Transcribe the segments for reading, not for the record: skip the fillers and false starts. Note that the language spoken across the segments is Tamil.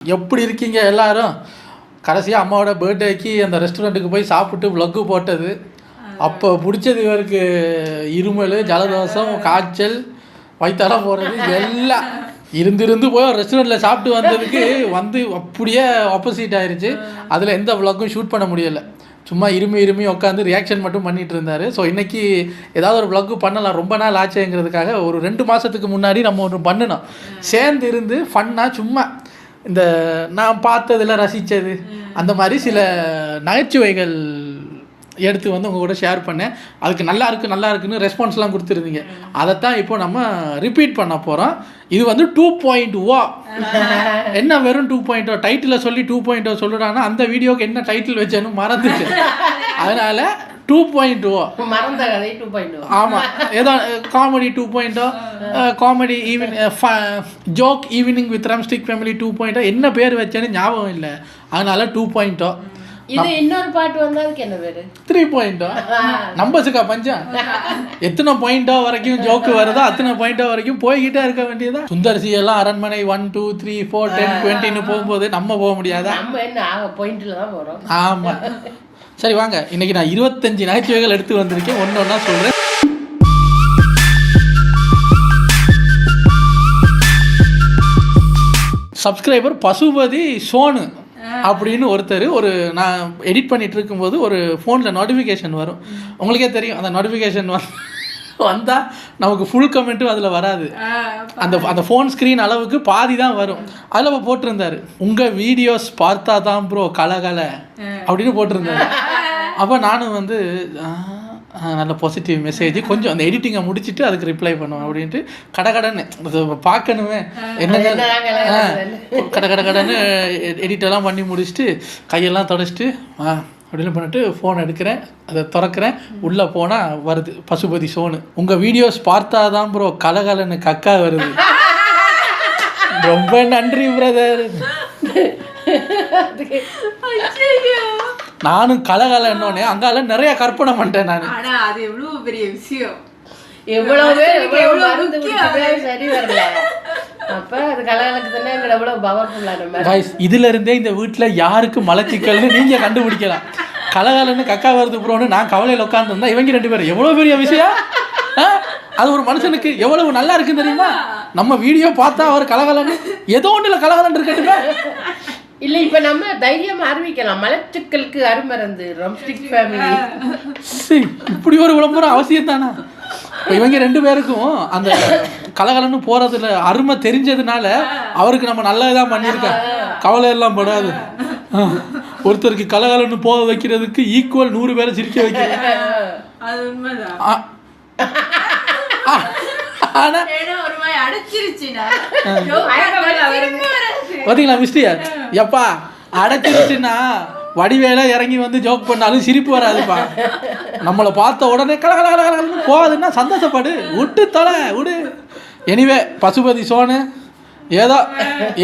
எப்படி இருக்கீங்க எல்லாரும்? கடைசியாக அம்மாவோட பர்த்டேக்கு அந்த ரெஸ்டாரண்ட்டுக்கு போய் சாப்பிட்டு வ்ளக்கு போட்டது. அப்போ பிடிச்சது இவருக்கு இருமல், ஜலதோஷம், காய்ச்சல், வயிற்றாலாம் போகிறது எல்லாம் இருந்து போய் ஒரு ரெஸ்டாரண்ட்டில் சாப்பிட்டு வந்ததுக்கு அப்படியே ஆப்போசிட் ஆயிடுச்சு. அதில் எந்த வ்ளாக்கும் ஷூட் பண்ண முடியலை. சும்மா இருமி உட்காந்து ரியாக்ஷன் மட்டும் பண்ணிகிட்டு இருந்தார். ஸோ இன்றைக்கி ஏதாவது ஒரு வ்ளாக்கு பண்ணலாம், ரொம்ப நாள் ஆச்சுங்கிறதுக்காக ஒரு 2 மாதத்துக்கு முன்னாடி நம்ம ஒன்று பண்ணினோம். சேர்ந்து இருந்து ஃபன்னாக சும்மா இந்த நான் பார்த்ததில் ரசித்தது அந்த மாதிரி சில நகைச்சுவைகள் எடுத்து உங்கள் கூட ஷேர் பண்ணேன். அதுக்கு நல்லா இருக்குன்னு ரெஸ்பான்ஸ்லாம் கொடுத்துருந்தீங்க. அதைத்தான் இப்போ நம்ம ரிப்பீட் பண்ண போகிறோம். இது 2.0 என்ன வெறும் 2.0 டைட்டில் சொல்லி 2.0 சொல்லுறாங்கன்னா அந்த வீடியோக்கு என்ன டைட்டில் வச்சேன்னு மறந்துச்சு. அதனால் 2.0 மறந்த கதை 2.0. ஆமாம், ஏதோ comedy 2.0, comedy joke evening with ரம்ஸ்டிக் ஃபேமிலி 2.0 என்ன பேர் வச்சேன்னு ஞாபகம் இல்லை. அதனால 2.0. இது இன்னொரு பாட்டு வந்தா அதுக்கு என்ன பேரு? 3.0. நம்பர்ஸுக்கா பஞ்சம். எத்தனை பாயிண்டோ வரைக்கும் ஜோக்கு வருதோ அத்தனை பாயிண்டோ வரைக்கும் போய்கிட்டே இருக்க வேண்டியதா. சுந்தர்சி எல்லாம் அரண்மனை 1 2 3 4 10 20ன்னு போகும்போது நம்ம போக முடியாதா? நம்ம என்ன பாயிண்ட்ல தான் போறோம். ஆமா, சரி வாங்க. இன்னைக்கு நான் 25 நகைச்சுவைகள் எடுத்து வந்திருக்கேன். ஒன்னொன்னா சொல்றேன். சப்ஸ்கிரைபர் பசுபதி சோனு அப்படின்னு ஒருத்தர் நான் எடிட் பண்ணிட்டு இருக்கும்போது ஒரு ஃபோனில் நோட்டிஃபிகேஷன் வரும். உங்களுக்கே தெரியும், அந்த நோட்டிஃபிகேஷன் வந்தால் நமக்கு ஃபுல் கமெண்ட்டும் அதில் வராது. அந்த ஃபோன் ஸ்க்ரீன் அளவுக்கு பாதி தான் வரும். அதில் போட்டிருந்தார், உங்கள் வீடியோஸ் பார்த்தா தான் ப்ரோ கலகலை அப்படின்னு போட்டிருந்தாரு. அப்போ நானும் நல்ல பாசிட்டிவ் மெசேஜ், கொஞ்சம் அந்த எடிட்டிங்கை முடிச்சுட்டு அதுக்கு ரிப்ளை பண்ணுவோம் அப்படின்ட்டு கடன்னு பார்க்கணுமே என்ன கடன்னு எடிட்டெல்லாம் பண்ணி முடிச்சுட்டு கையெல்லாம் தொடச்சிட்டு அப்படின்னு பண்ணிட்டு ஃபோன் எடுக்கிறேன், அதை திறக்கிறேன். உள்ளே போனால் வருது பசுபதி சோனு, உங்கள் வீடியோஸ் பார்த்தா தான் ப்ரோ கலகலன்னு கக்கா வருது. ரொம்ப நன்றி பிரதர். நானும் கலகலன்னோடனே அங்கால நிறைய கற்பனை பண்ணிட்டேன் நான். அது எவ்வளவு பெரிய விஷயம், சரி வரல. அப்ப அது கலகலக்கு தானே எவ்வளவு பவர்ஃபுல்லான. இதுல இருந்தே இந்த வீட்டுல யாருக்கு மலச்சிக்கல்னு நீங்க கண்டுபிடிக்கலாம். கலகலன்னு கக்கா வருது ப்ரோன்னு நான் கவலையில் உட்காந்துருந்தா இவங்க 2 பேரும் எவ்வளவு பெரிய விஷயம். அது ஒரு மனுஷனுக்கு எவ்வளவு நல்லா இருக்குன்னு தெரியுமா? நம்ம வீடியோ பார்த்தா அவர் கலகலன்னு ஏதோ ஒன்றுல கலகலன்னு இருக்கட்டுமே. இல்ல இப்ப நம்ம தைரியமா ஆரம்பிக்கலாம். மலச்சிக்கலுக்கு அருமருந்து ரம்ஸ்டிக் ஃபேமிலி. இப்படி ஒரு விளம்பரம் அவசியம் தானா? இவங்க 2 பேருக்கும் அந்த கலகலன்னு போறதுல அருமை தெரிஞ்சதுனால அவருக்கு நம்ம நல்லதான் பண்ணியிருக்கோம். கவலை எல்லாம் படாது. ஒருத்தருக்கு கலகலன்னு போக வைக்கிறதுக்கு ஈக்குவல் 100 பேரை சிரிக்க வைக்கிறது. பார்த்தீங்களா மிஸ்டியா? எப்பா அடைச்சிருச்சுன்னா வடிவேல இறங்கி ஜோக் பண்ணாலும் சிரிப்பு வராதுப்பா. நம்மளை பார்த்த உடனே கலகலன்னு போகாதுன்னா சந்தோஷப்படு, விடு. எனிவே பசுபதி சோனு,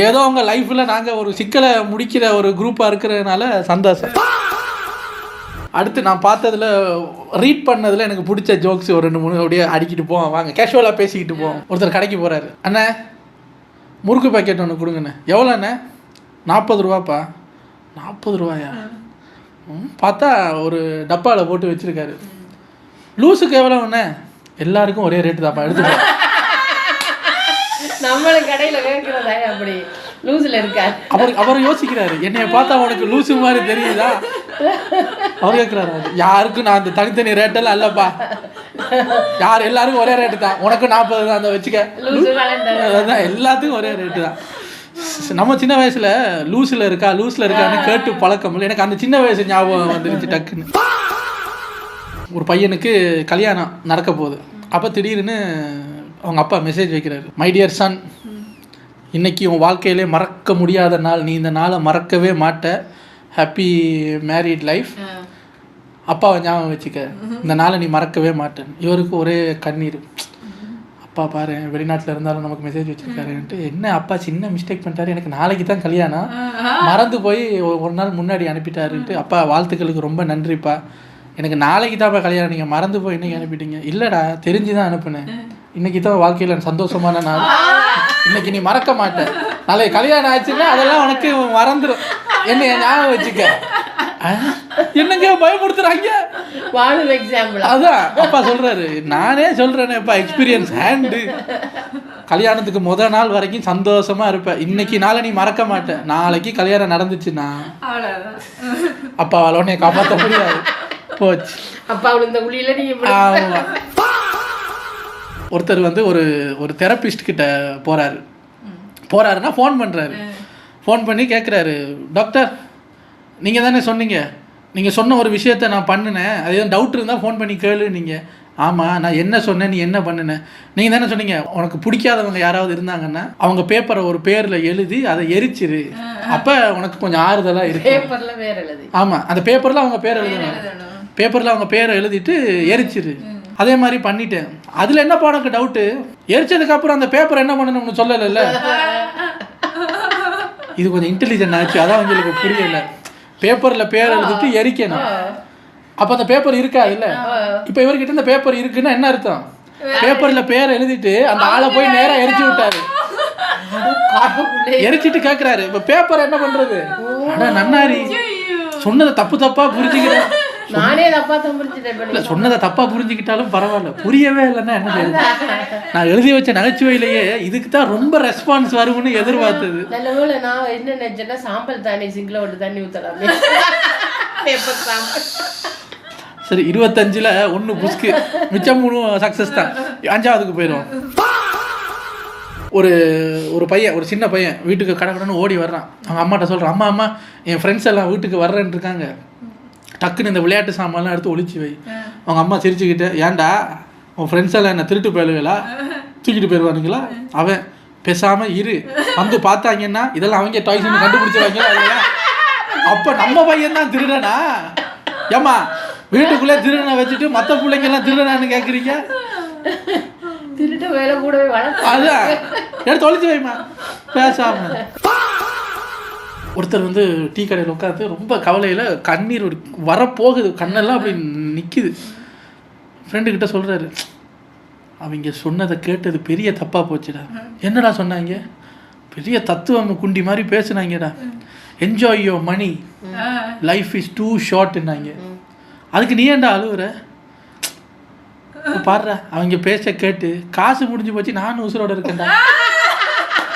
ஏதோ உங்கள் லைஃப்பில் நாங்கள் ஒரு சிக்கலை முடிக்கிற ஒரு குரூப்பாக இருக்கிறதுனால சந்தோஷம். அடுத்து நான் பார்த்ததில் ரீட் பண்ணதில் எனக்கு பிடிச்ச ஜோக்ஸ் ஒரு 2 3 அப்படியே அடிக்கிட்டு போவோம். வாங்க கேஷுவலாக பேசிக்கிட்டு போவோம். ஒருத்தர் கடைக்கு போகிறாரு. அண்ணே முறுக்கு பேக்கெட் ஒன்று கொடுங்கண்ணே. எவ்வளோ அண்ணே? 40 ரூபாப்பா. 40 ரூபாயா? பார்த்தா ஒரு டப்பாவில் போட்டு வச்சுருக்காரு. லூஸுக்கு எவ்வளோ அண்ணே? எல்லாருக்கும் ஒரே ரேட்டு தான்ப்பா, எடுத்துப்பா. நம்மளும் கடையில் கேட்குறதா அப்படி லூஸில் இருக்காரு. அவர் யோசிக்கிறாரு, என்னைய பார்த்தா உனக்கு லூஸு மாதிரி தெரியுதா? அவர் கேட்குறாரு, யாருக்கும் நான் அந்த தனித்தனி ரேட்டெல்லாம் இல்லைப்பா, எல்லாருக்கும் ஒரே ரேட்டு தான், உனக்கு 40 தான், அந்த வச்சுக்க. அதுதான் எல்லாத்துக்கும் ஒரே ரேட்டு தான். நம்ம சின்ன வயசில் லூஸில் இருக்கான்னு கேட்டு பழக்கம் இல்லை. எனக்கு அந்த சின்ன வயசு ஞாபகம் வந்துருச்சு டக்குன்னு. ஒரு பையனுக்கு கல்யாணம் நடக்க போகுது. அப்போ திடீர்னு அவங்க அப்பா மெசேஜ் வைக்கிறாரு, மை டியர் சன், இன்னைக்கு உன் வாழ்க்கையிலே மறக்க முடியாத நாள், நீ இந்த நாளை மறக்கவே மாட்ட, ஹாப்பி மேரிட் லைஃப், அப்பாவை ஞாபகம் வச்சுக்க, இந்த நாளை நீ மறக்கவே மாட்டேன். இவருக்கு ஒரே கண்ணீர். அப்பா பாரு வெளிநாட்டில் இருந்தாலும் நமக்கு மெசேஜ் வச்சுருக்காருன்ட்டு. என்ன அப்பா சின்ன மிஸ்டேக் பண்ணிட்டாரு, எனக்கு நாளைக்கு தான் கல்யாணம், மறந்து போய் ஒரு நாள் முன்னாடி அனுப்பிட்டாருன்ட்டு. அப்பா வாழ்த்துக்களுக்கு ரொம்ப நன்றிப்பா, எனக்கு நாளைக்கு தான்ப்பா கல்யாணம், நீங்கள் மறந்து போய் இன்னைக்கு அனுப்பிட்டீங்க. இல்லைடா தெரிஞ்சு தான் அனுப்புனேன், இன்னைக்கு தான் வாழ்க்கையில் சந்தோஷமான நாள், இன்னைக்கு நீ மறக்க மாட்டேன், நாளைக்கு கல்யாணம் ஆச்சுன்னா அதெல்லாம் உனக்கு மறந்துடும். என்ன ஞாபகம் வச்சுக்க. என்னங்க பயமுறுத்துறாங்க. வாழும் எக்ஸாம்பிள். அதான் அப்பா சொல்றாரு, நானே சொல்றேனேப்பா எக்ஸ்பீரியன்ஸ் ஹேண்டு. கல்யாணத்துக்கு முதல் நாள் வரைக்கும் சந்தோஷமா இருப்பேன். இன்னைக்கு நாளை நீ மறக்க மாட்டேன். நாளைக்கு கல்யாணம் நடந்துச்சுன்னா அப்பா அவளோடனே காப்பாற்ற முடியாது. போச்சு அப்பா இந்த குழியில நீங்க. ஆமா. ஒருத்தர் வந்து ஒரு தெரபிஸ்ட் கிட்ட போறாருன்னா ஃபோன் பண்ணுறாரு. ஃபோன் பண்ணி கேட்குறாரு, டாக்டர் நீங்கள் தானே சொன்னீங்க, நீங்கள் சொன்ன ஒரு விஷயத்த நான் பண்ணினேன், அது எதுவும் டவுட் இருந்தால் ஃபோன் பண்ணி கேளு. நீங்கள் ஆமாம் நான் என்ன சொன்னேன், நீ என்ன பண்ணினேன், நீங்கள் தானே சொன்னீங்க உனக்கு பிடிக்காதவங்க யாராவது இருந்தாங்கன்னா அவங்க பேப்பரை ஒரு பேரில் எழுதி அதை எரிச்சிரு, அப்போ உனக்கு கொஞ்சம் ஆறுதலாக இருக்கு. பேப்பரில் வேறு எழுதி. ஆமாம், அந்த பேப்பரில் அவங்க பேர் எழுதணும். பேப்பரில் அவங்க பேரை எழுதிட்டு எரிச்சிரு. அதே மாதிரி பண்ணிட்டேன். அதில் என்னப்பா உனக்கு டவுட்டு, எரிச்சதுக்கப்புறம் அந்த பேப்பர் என்ன பண்ணணும்னு சொல்லலைல்ல. இது கொஞ்சம் இன்டெலிஜென்ட் ஆச்சு, அதான் உங்களுக்கு புரியலை. பேப்பரில் பேர் எழுதிட்டு எரிக்கணும், அப்போ அந்த பேப்பர் இருக்காது இல்லை. இப்போ இவர்கிட்ட இந்த பேப்பர் இருக்குன்னா என்ன அர்த்தம், பேப்பரில் பேரை எழுதிட்டு அந்த ஆளை போய் நேராக எரிச்சு விட்டாரு. எரிச்சிட்டு கேட்குறாரு, இப்போ பேப்பர் என்ன பண்ணுறது. ஆனால் நன்னாரி சொன்னதை தப்பாக புரிஞ்சுக்கிறேன். நானே தப்பா தான் புரிஞ்சுட்டேன். சொன்னதை தப்பா புரிஞ்சுக்கிட்டாலும் பரவாயில்ல, புரியவே இல்லைன்னா என்ன செய்யுது. நான் எழுதி வச்ச நகைச்சுவையிலேயே இதுக்கு தான் ரொம்ப ரெஸ்பான்ஸ் வரும்னு எதிர்பார்த்தது. நல்ல வேளை நான் என்ன நினைச்சேன்னா சாம்பல் தானே சிங்கில் விட்டு தண்ணி ஊற்றலாமே. பேப்பர் சாம்பல். சரி, 25ல் 1 புஸ்கு, மிச்சம் 3 சக்ஸஸ் தான். 5ஆவதுக்கு போயிடுவோம். ஒரு பையன், ஒரு சின்ன பையன் வீட்டுக்கு கடற்கடன்னு ஓடி வர்றான். அவங்க அம்மாட்ட சொல்கிறான், அம்மா என் ஃப்ரெண்ட்ஸ் எல்லாம் வீட்டுக்கு வர்றேன்னு இருக்காங்க, டக்குன்னு இந்த விளையாட்டு சாமான்லாம் எடுத்து ஒழிச்சு வை. அவங்க அம்மா சிரிச்சுக்கிட்டு, ஏன்டா உன் ஃப்ரெண்ட்ஸ் எல்லாம் என்ன திருட்டு போயிடுவீங்களா, தூக்கிட்டு போயிடுவானுங்களா, அவன் பேசாமல் இரு, வந்து பார்த்தாங்கன்னா இதெல்லாம் அவங்க டாய்ஸ்ன்னு கண்டுபிடிச்சிருவாங்களா இல்லையா, அப்போ நம்ம பையன் தான் திருடனா. ஏம்மா வீட்டுக்குள்ளே திருடனை வச்சுட்டு மற்ற பிள்ளைங்கெல்லாம் திருடனான்னு கேட்குறீங்க. திருட்டு வேலை கூடவே வளர்த்து அதான் எடுத்து ஒழிச்சு வைமா பேசாம. ஒருத்தர் வந்து டீ கடையில் உட்காந்து ரொம்ப கவலையில் கண்ணீர் வரப்போகுது, கண்ணெல்லாம் அப்படி நிற்கிது. ஃப்ரெண்டுக்கிட்ட சொல்கிறாரு, அவங்க சொன்னதை கேட்டது பெரிய தப்பாக போச்சுடா. என்னடா சொன்னாங்க, பெரிய தத்துவம் குண்டி மாதிரி பேசுனாங்கடா. Enjoy your money, life is too ஷார்ட்னாங்க. அதுக்கு நீ ஏன்டா அழுவுற, பாடுற அவங்க பேச கேட்டு காசு முடிஞ்சு போச்சு, நானும் உசுரோட இருக்கேன்டா.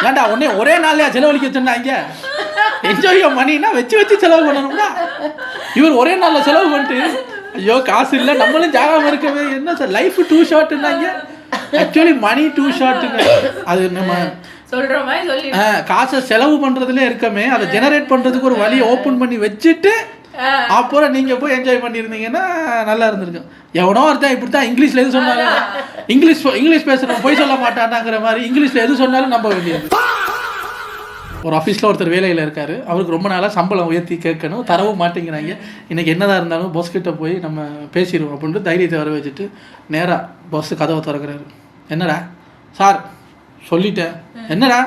ஏன்டா ஒரே நாள்லையா செலவழிக்க சொன்னாங்க. என்ஜாய் யோர் மணினா வச்சு செலவு பண்ணணும்னா இவர் ஒரே நாளில் செலவு பண்ணிட்டு, ஐயோ காசு இல்லை நம்மளும் ஜாகாமல் இருக்கவே, என்ன சார் லைஃப் டூ ஷார்ட்னாங்க. ஆக்சுவலி மணி டூ ஷார்ட்டுங்க. அது நம்ம சொல்ற மாதிரி சொல்லி காசை செலவு பண்ணுறதுலே இருக்கமே, அதை ஜெனரேட் பண்ணுறதுக்கு ஒரு வழியை ஓப்பன் பண்ணி வச்சுட்டு அப்புறம் நீங்கள் போய் என்ஜாய் பண்ணியிருந்தீங்கன்னா நல்லா இருந்திருக்கும். எவனோ ஒருத்தன் இப்படி தான் இங்கிலீஷில் எது சொன்னாலும், இங்கிலீஷ் பேசுகிறவன் போய் சொல்ல மாட்டானாங்கிற மாதிரி இங்கிலீஷில் எது சொன்னாலும் நம்ப வேண்டியது. ஒரு ஆஃபீஸில் ஒருத்தர் வேலையில் இருக்கார். அவருக்கு ரொம்ப நாளாக சம்பளம் உயர்த்தி கேட்கணும், தரவும் மாட்டேங்கிறாங்க. இன்றைக்கி என்னதான் இருந்தாலும் பாஸ்கிட்ட போய் நம்ம பேசிடுவோம் அப்படின்ட்டு தைரியத்தை வர வச்சுட்டு நேராக பாஸ் கதவை திறக்கிறாரு. என்னடா சார் சொல்லிட்டேன், என்னடா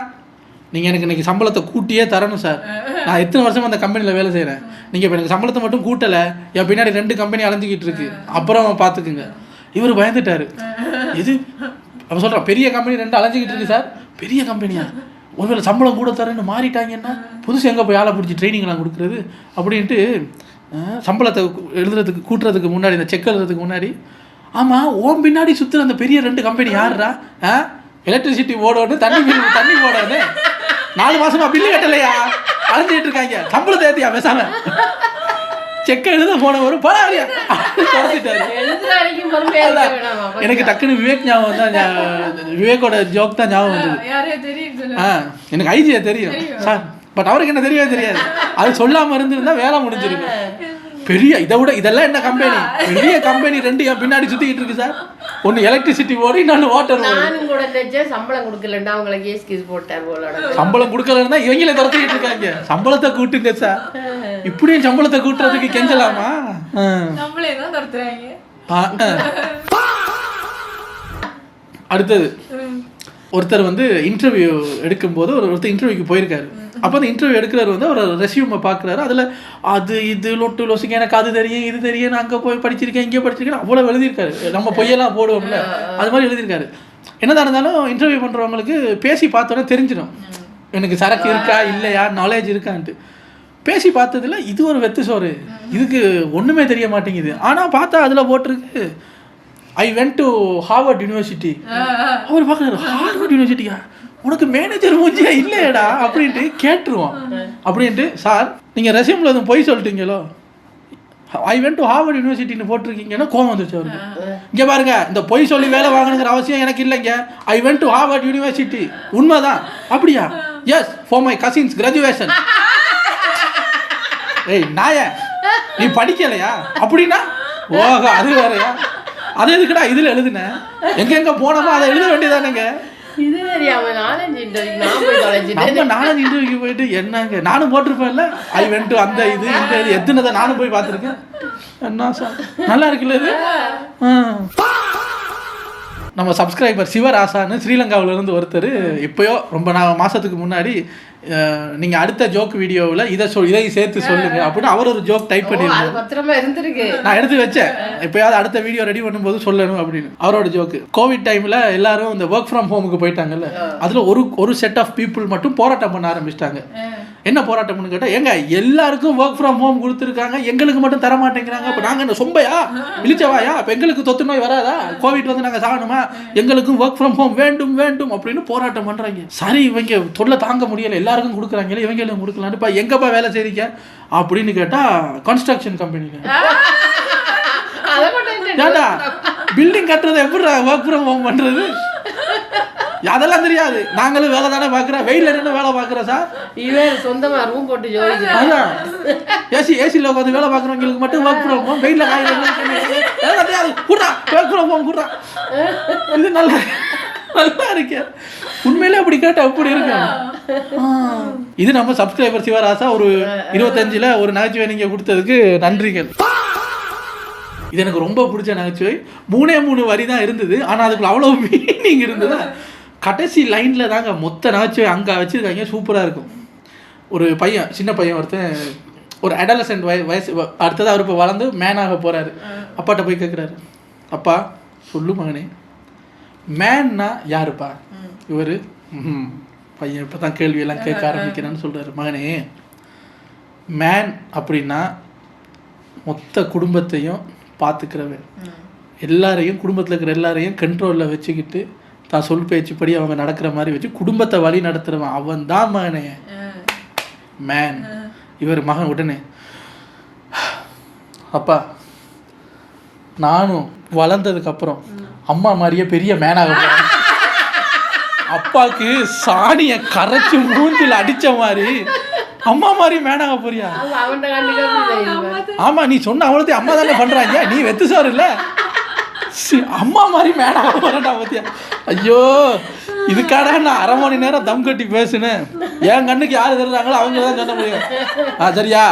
நீங்கள் எனக்கு இன்றைக்கி சம்பளத்தை கூட்டியே தரணும் சார், நான் எத்தனை வருஷம் அந்த கம்பெனியில் வேலை செய்கிறேன், நீங்கள் இப்போ எனக்கு சம்பளத்தை மட்டும் கூட்டலை, என் பின்னாடி 2 கம்பெனி அலைஞ்சிக்கிட்டு இருக்கு, அப்புறம் பார்த்துக்குங்க. இவர் பயந்துட்டார். இது அப்போ சொல்கிறான், பெரிய கம்பெனி 2 அலைஞ்சிக்கிட்டு இருக்கு சார். பெரிய கம்பெனியா, ஒருவேளை சம்பளம் கூட தரேன்னு மாறிட்டாங்கன்னா புதுசு எங்கே போய் ஆளை பிடிச்சி ட்ரைனிங்லாம் கொடுக்குறது அப்படின்ட்டு சம்பளத்தை எழுதுறதுக்கு கூட்டுறதுக்கு முன்னாடி, இந்த செக் எழுதுறதுக்கு முன்னாடி, ஆமாம் ஓம் பின்னாடி சுற்றுற அந்த பெரிய 2 கம்பெனி யாருடா, எலக்ட்ரிசிட்டி போர்டு தண்ணி போர்டு 4 மாதமாக பில்லு கட்டலையா, அலைஞ்சிட்டு இருக்காங்க, சம்பளத்தை ஏற்றியா பேசாம, செக்க எழுத போனவர் பரவாயில்லையா தொடச்சிட்டாரு. எனக்கு டக்குன்னு விவேக் ஞாபகம் தான், விவேக்கோட ஜோக் தான் ஞாபகம் வந்தது. எனக்கு ஐஜியை தெரியும் சார், பட் அவருக்கு என்ன தெரியவே தெரியாது. அது சொல்லாமல் இருந்திருந்தா வேலை முடிஞ்சிருக்கு. பெரிய இதை விட இதெல்லாம் என்ன கம்பெனி, பெரிய கம்பெனி 2 என் பின்னாடி சுற்றிக்கிட்டு இருக்கு சார். ஒன்று எலக்ட்ரிசிட்டி போர்டு, இன்னொன்று வாட்டர் போர்டு. சம்பளம் கொடுக்கலன்னா அவங்களை கேஸ் கேஸ் போட்டார் போல. சம்பளம் கொடுக்கலன்னா இவங்களே துரத்திக்கிட்டு இருக்காங்க, சம்பளத்தை கூட்டுங்க சார். இப்படியும் சம்பளத்தை கூட்டுறதுக்கு கெஞ்சலாமா, நம்மளே தான் துரத்துறாங்க. அடுத்தது ஒருத்தர் வந்து இன்டர்வியூ எடுக்கும்போது ஒருத்தர் இன்டர்வியூக்கு போயிருக்காரு. அப்போ அந்த இன்டர்வியூ எடுக்கிறவர் வந்து ஒரு ரெஸ்யூமை பார்க்குறாரு. அதில் அது இது லொட்டு லொசுக்கு எனக்கு அது தெரியும் இது தெரியும், நான் அங்கே போய் படிச்சிருக்கேன் இங்கே படிச்சிருக்கேன் அவ்வளோ எழுதியிருக்காரு. நம்ம பொய்யெல்லாம் போடுவோம்ல அது மாதிரி எழுதியிருக்காரு. என்னதான் இருந்தாலும் இன்டர்வியூ பண்ணுறவங்களுக்கு பேசி பார்த்தோன்னே தெரிஞ்சிடும், எனக்கு சரக்கு இருக்கா இல்லையா நாலேஜ் இருக்கான்ட்டு பேசி பார்த்ததுல இது ஒரு வெத்து சோறு, இதுக்கு ஒன்றுமே தெரிய மாட்டேங்குது. ஆனால் பார்த்தா அதில் போட்டிருக்கு I went to Harvard university. அவர் பார்க்குறாரு, ஹார்வர்ட் யூனிவர்சிட்டியா, உனக்கு மேனேஜர் மூஞ்சியா இல்லையடா அப்படின்ட்டு கேட்டுருவோம். அப்படின்ட்டு சார் நீங்கள் ரெசியூமில் எதுவும் பொய் சொல்லிட்டீங்களோ, ஐ வென்ட் டு ஹார்வர்ட் யூனிவர்சிட்டின்னு போட்டிருக்கீங்கன்னா கோவம் வந்துருச்சு அவருக்கு. இங்கே பாருங்க, இந்த பொய் சொல்லி வேலை வாங்கணுங்கிற அவசியம் எனக்கு இல்லைங்க. I went to Harvard university, உண்மைதான். அப்படியா? Yes, for my cousins graduation. ஏய் நாய, நீ படிக்கலையா? அப்படின்னா ஓஹோ அது வேறையா? அது எதுக்குடா இதில் எழுதுனேன், எங்கெங்க போனோமோ அதை எழுத வேண்டியதானேங்க. இது தெரியாம நாலஞ்சு இன்டர்வியூக்கு போயிட்டு என்னங்க நானும் போட்டிருப்பேன்ல, ஐ வென்ட் அந்த இது இந்த இது எத்தனை நானும் போய் பார்த்துருக்கேன். என்ன சார் நல்லா இருக்குல்ல இது. நம்ம சப்ஸ்கிரைபர் சிவராசான்னு ஸ்ரீலங்காவிலேருந்து ஒருத்தர் இப்போயோ ரொம்ப மாதத்துக்கு முன்னாடி நீங்கள் அடுத்த ஜோக் வீடியோவில் இதையும் சேர்த்து சொல்லுங்க அப்படின்னு அவர் ஒரு ஜோக் டைப் பண்ணியிருந்தாரு. நான் எடுத்து வச்சேன், இப்போயாவது அடுத்த வீடியோ ரெடி பண்ணும்போது சொல்லணும் அப்படின்னு. அவரோட ஜோக்கு, கோவிட் டைமில் எல்லாரும் இந்த ஒர்க் ஃப்ரம் ஹோமுக்கு போயிட்டாங்கல்ல, அதில் ஒரு செட் ஆஃப் பீப்புள் மட்டும் போராட்டம் பண்ண ஆரம்பிச்சிட்டாங்க. என்ன போராட்டம்னு கேட்டால், எங்க எல்லாருக்கும் ஒர்க் ஃப்ரம் ஹோம் கொடுத்துருக்காங்க, எங்களுக்கு மட்டும் தர மாட்டேங்கிறாங்க, அப்போ நாங்கள் என்ன சொம்பையா இழிச்சவாயா, இப்போ எங்களுக்கு தொத்து நோய் வராதா, கோவிட் வந்து நாங்கள் சாகணுமா, எங்களுக்கும் ஒர்க் ஃப்ரம் ஹோம் வேண்டும் வேண்டும் அப்படின்னு போராட்டம் பண்ணுறாங்க. சரி இவங்க தொல்லை தாங்க முடியலை, எல்லாருக்கும் கொடுக்குறாங்களே இவங்க எல்லாம் கொடுக்கலான்ப்பா, எங்கப்பா வேலை செய்றீங்க அப்படின்னு கேட்டால் கன்ஸ்ட்ரக்ஷன் கம்பெனிங்க. ஏண்டா பில்டிங் கட்டுறது எப்படி ஒர்க் ஃப்ரம் ஹோம் பண்ணுறது, அதெல்லாம் தெரியாது, நாங்களும் வேலை தானே பார்க்குறோம், வெயில என்ன வேலை பார்க்குறோம் சார், இவன் சொந்தமா ரூம் போட்டு அதான் ஏசியில் உட்காந்து வேலை பார்க்குறவங்களுக்கு மட்டும் ஒர்க் ஃப்ரம் ஹோம், வெயில காய் கூட்டா ஒர்க் ஃப்ரம் ஹோம் கூட்டா. இது நல்லா இருக்கு உண்மையிலே, அப்படி கேட்டால் அப்படி இருக்கு. இது நம்ம சப்ஸ்கிரைபர் சிவராசா ஒரு 25ல் ஒரு நகைச்சுவை நீங்கள் கொடுத்ததுக்கு நன்றிகள். இது எனக்கு ரொம்ப பிடிச்ச நகைச்சுவை. 3 வரி தான் இருந்தது, ஆனால் அதுக்குள்ள அவ்வளோ மீனிங் இருந்தது. கடைசி லைனில் தாங்க மொத்த நகைச்சுவை அங்கே வச்சுருக்காங்க, சூப்பராக இருக்கும். ஒரு பையன், சின்ன பையன் ஒருத்தன், ஒரு அடலசென்ட் வயசு, அடுத்தது அவர் இப்போ வளர்ந்து மேனாக போகிறாரு. அப்பாட்ட போய் கேட்குறாரு, அப்பா சொல்லு மகனே, மேன்னா யாருப்பா? இவர் பையன் இப்போ தான் கேள்வியெல்லாம் கேட்க ஆரம்பிக்கிறான்னு சொல்கிறாரு. மகனே, மேன் அப்படின்னா மொத்த குடும்பத்தையும் பார்த்துக்கிறவன், எல்லாரையும் குடும்பத்தில் இருக்கிற எல்லாரையும் கண்ட்ரோலில் வச்சுக்கிட்டு தான் சொல் பேச்சுப்படி அவங்க நடக்கிற மாதிரி வச்சு குடும்பத்தை வழி நடத்துகிறவன், அவன் தான் மகனே மேன். இவர் மகன் உடனே, அப்பா நானும் வளர்ந்ததுக்கப்புறம் அம்மா மாதிரியே பெரிய மேனாக போகிறேன். அப்பாவுக்கு சாணியை கரைச்சி மூஞ்சில் அடித்த மாதிரி அம்மா மாதிரி மேனாக போறியா? ஆமாம், நீ சொன்ன அவ்வளோத்தையும் அம்மா தானே பண்ணுறாங்க, நீ வெத்து சார் இல்லை, அம்மா மாதிரி மேனாக போகிறேன்டா பத்தியா. ஐயோ, இதுக்காக நான் 1/2 மணி நேரம் தம் கட்டி பேசுனேன். என் கண்ணுக்கு யார் தருறாங்களோ அவங்க தான் சொல்ல முடியும். சரியா,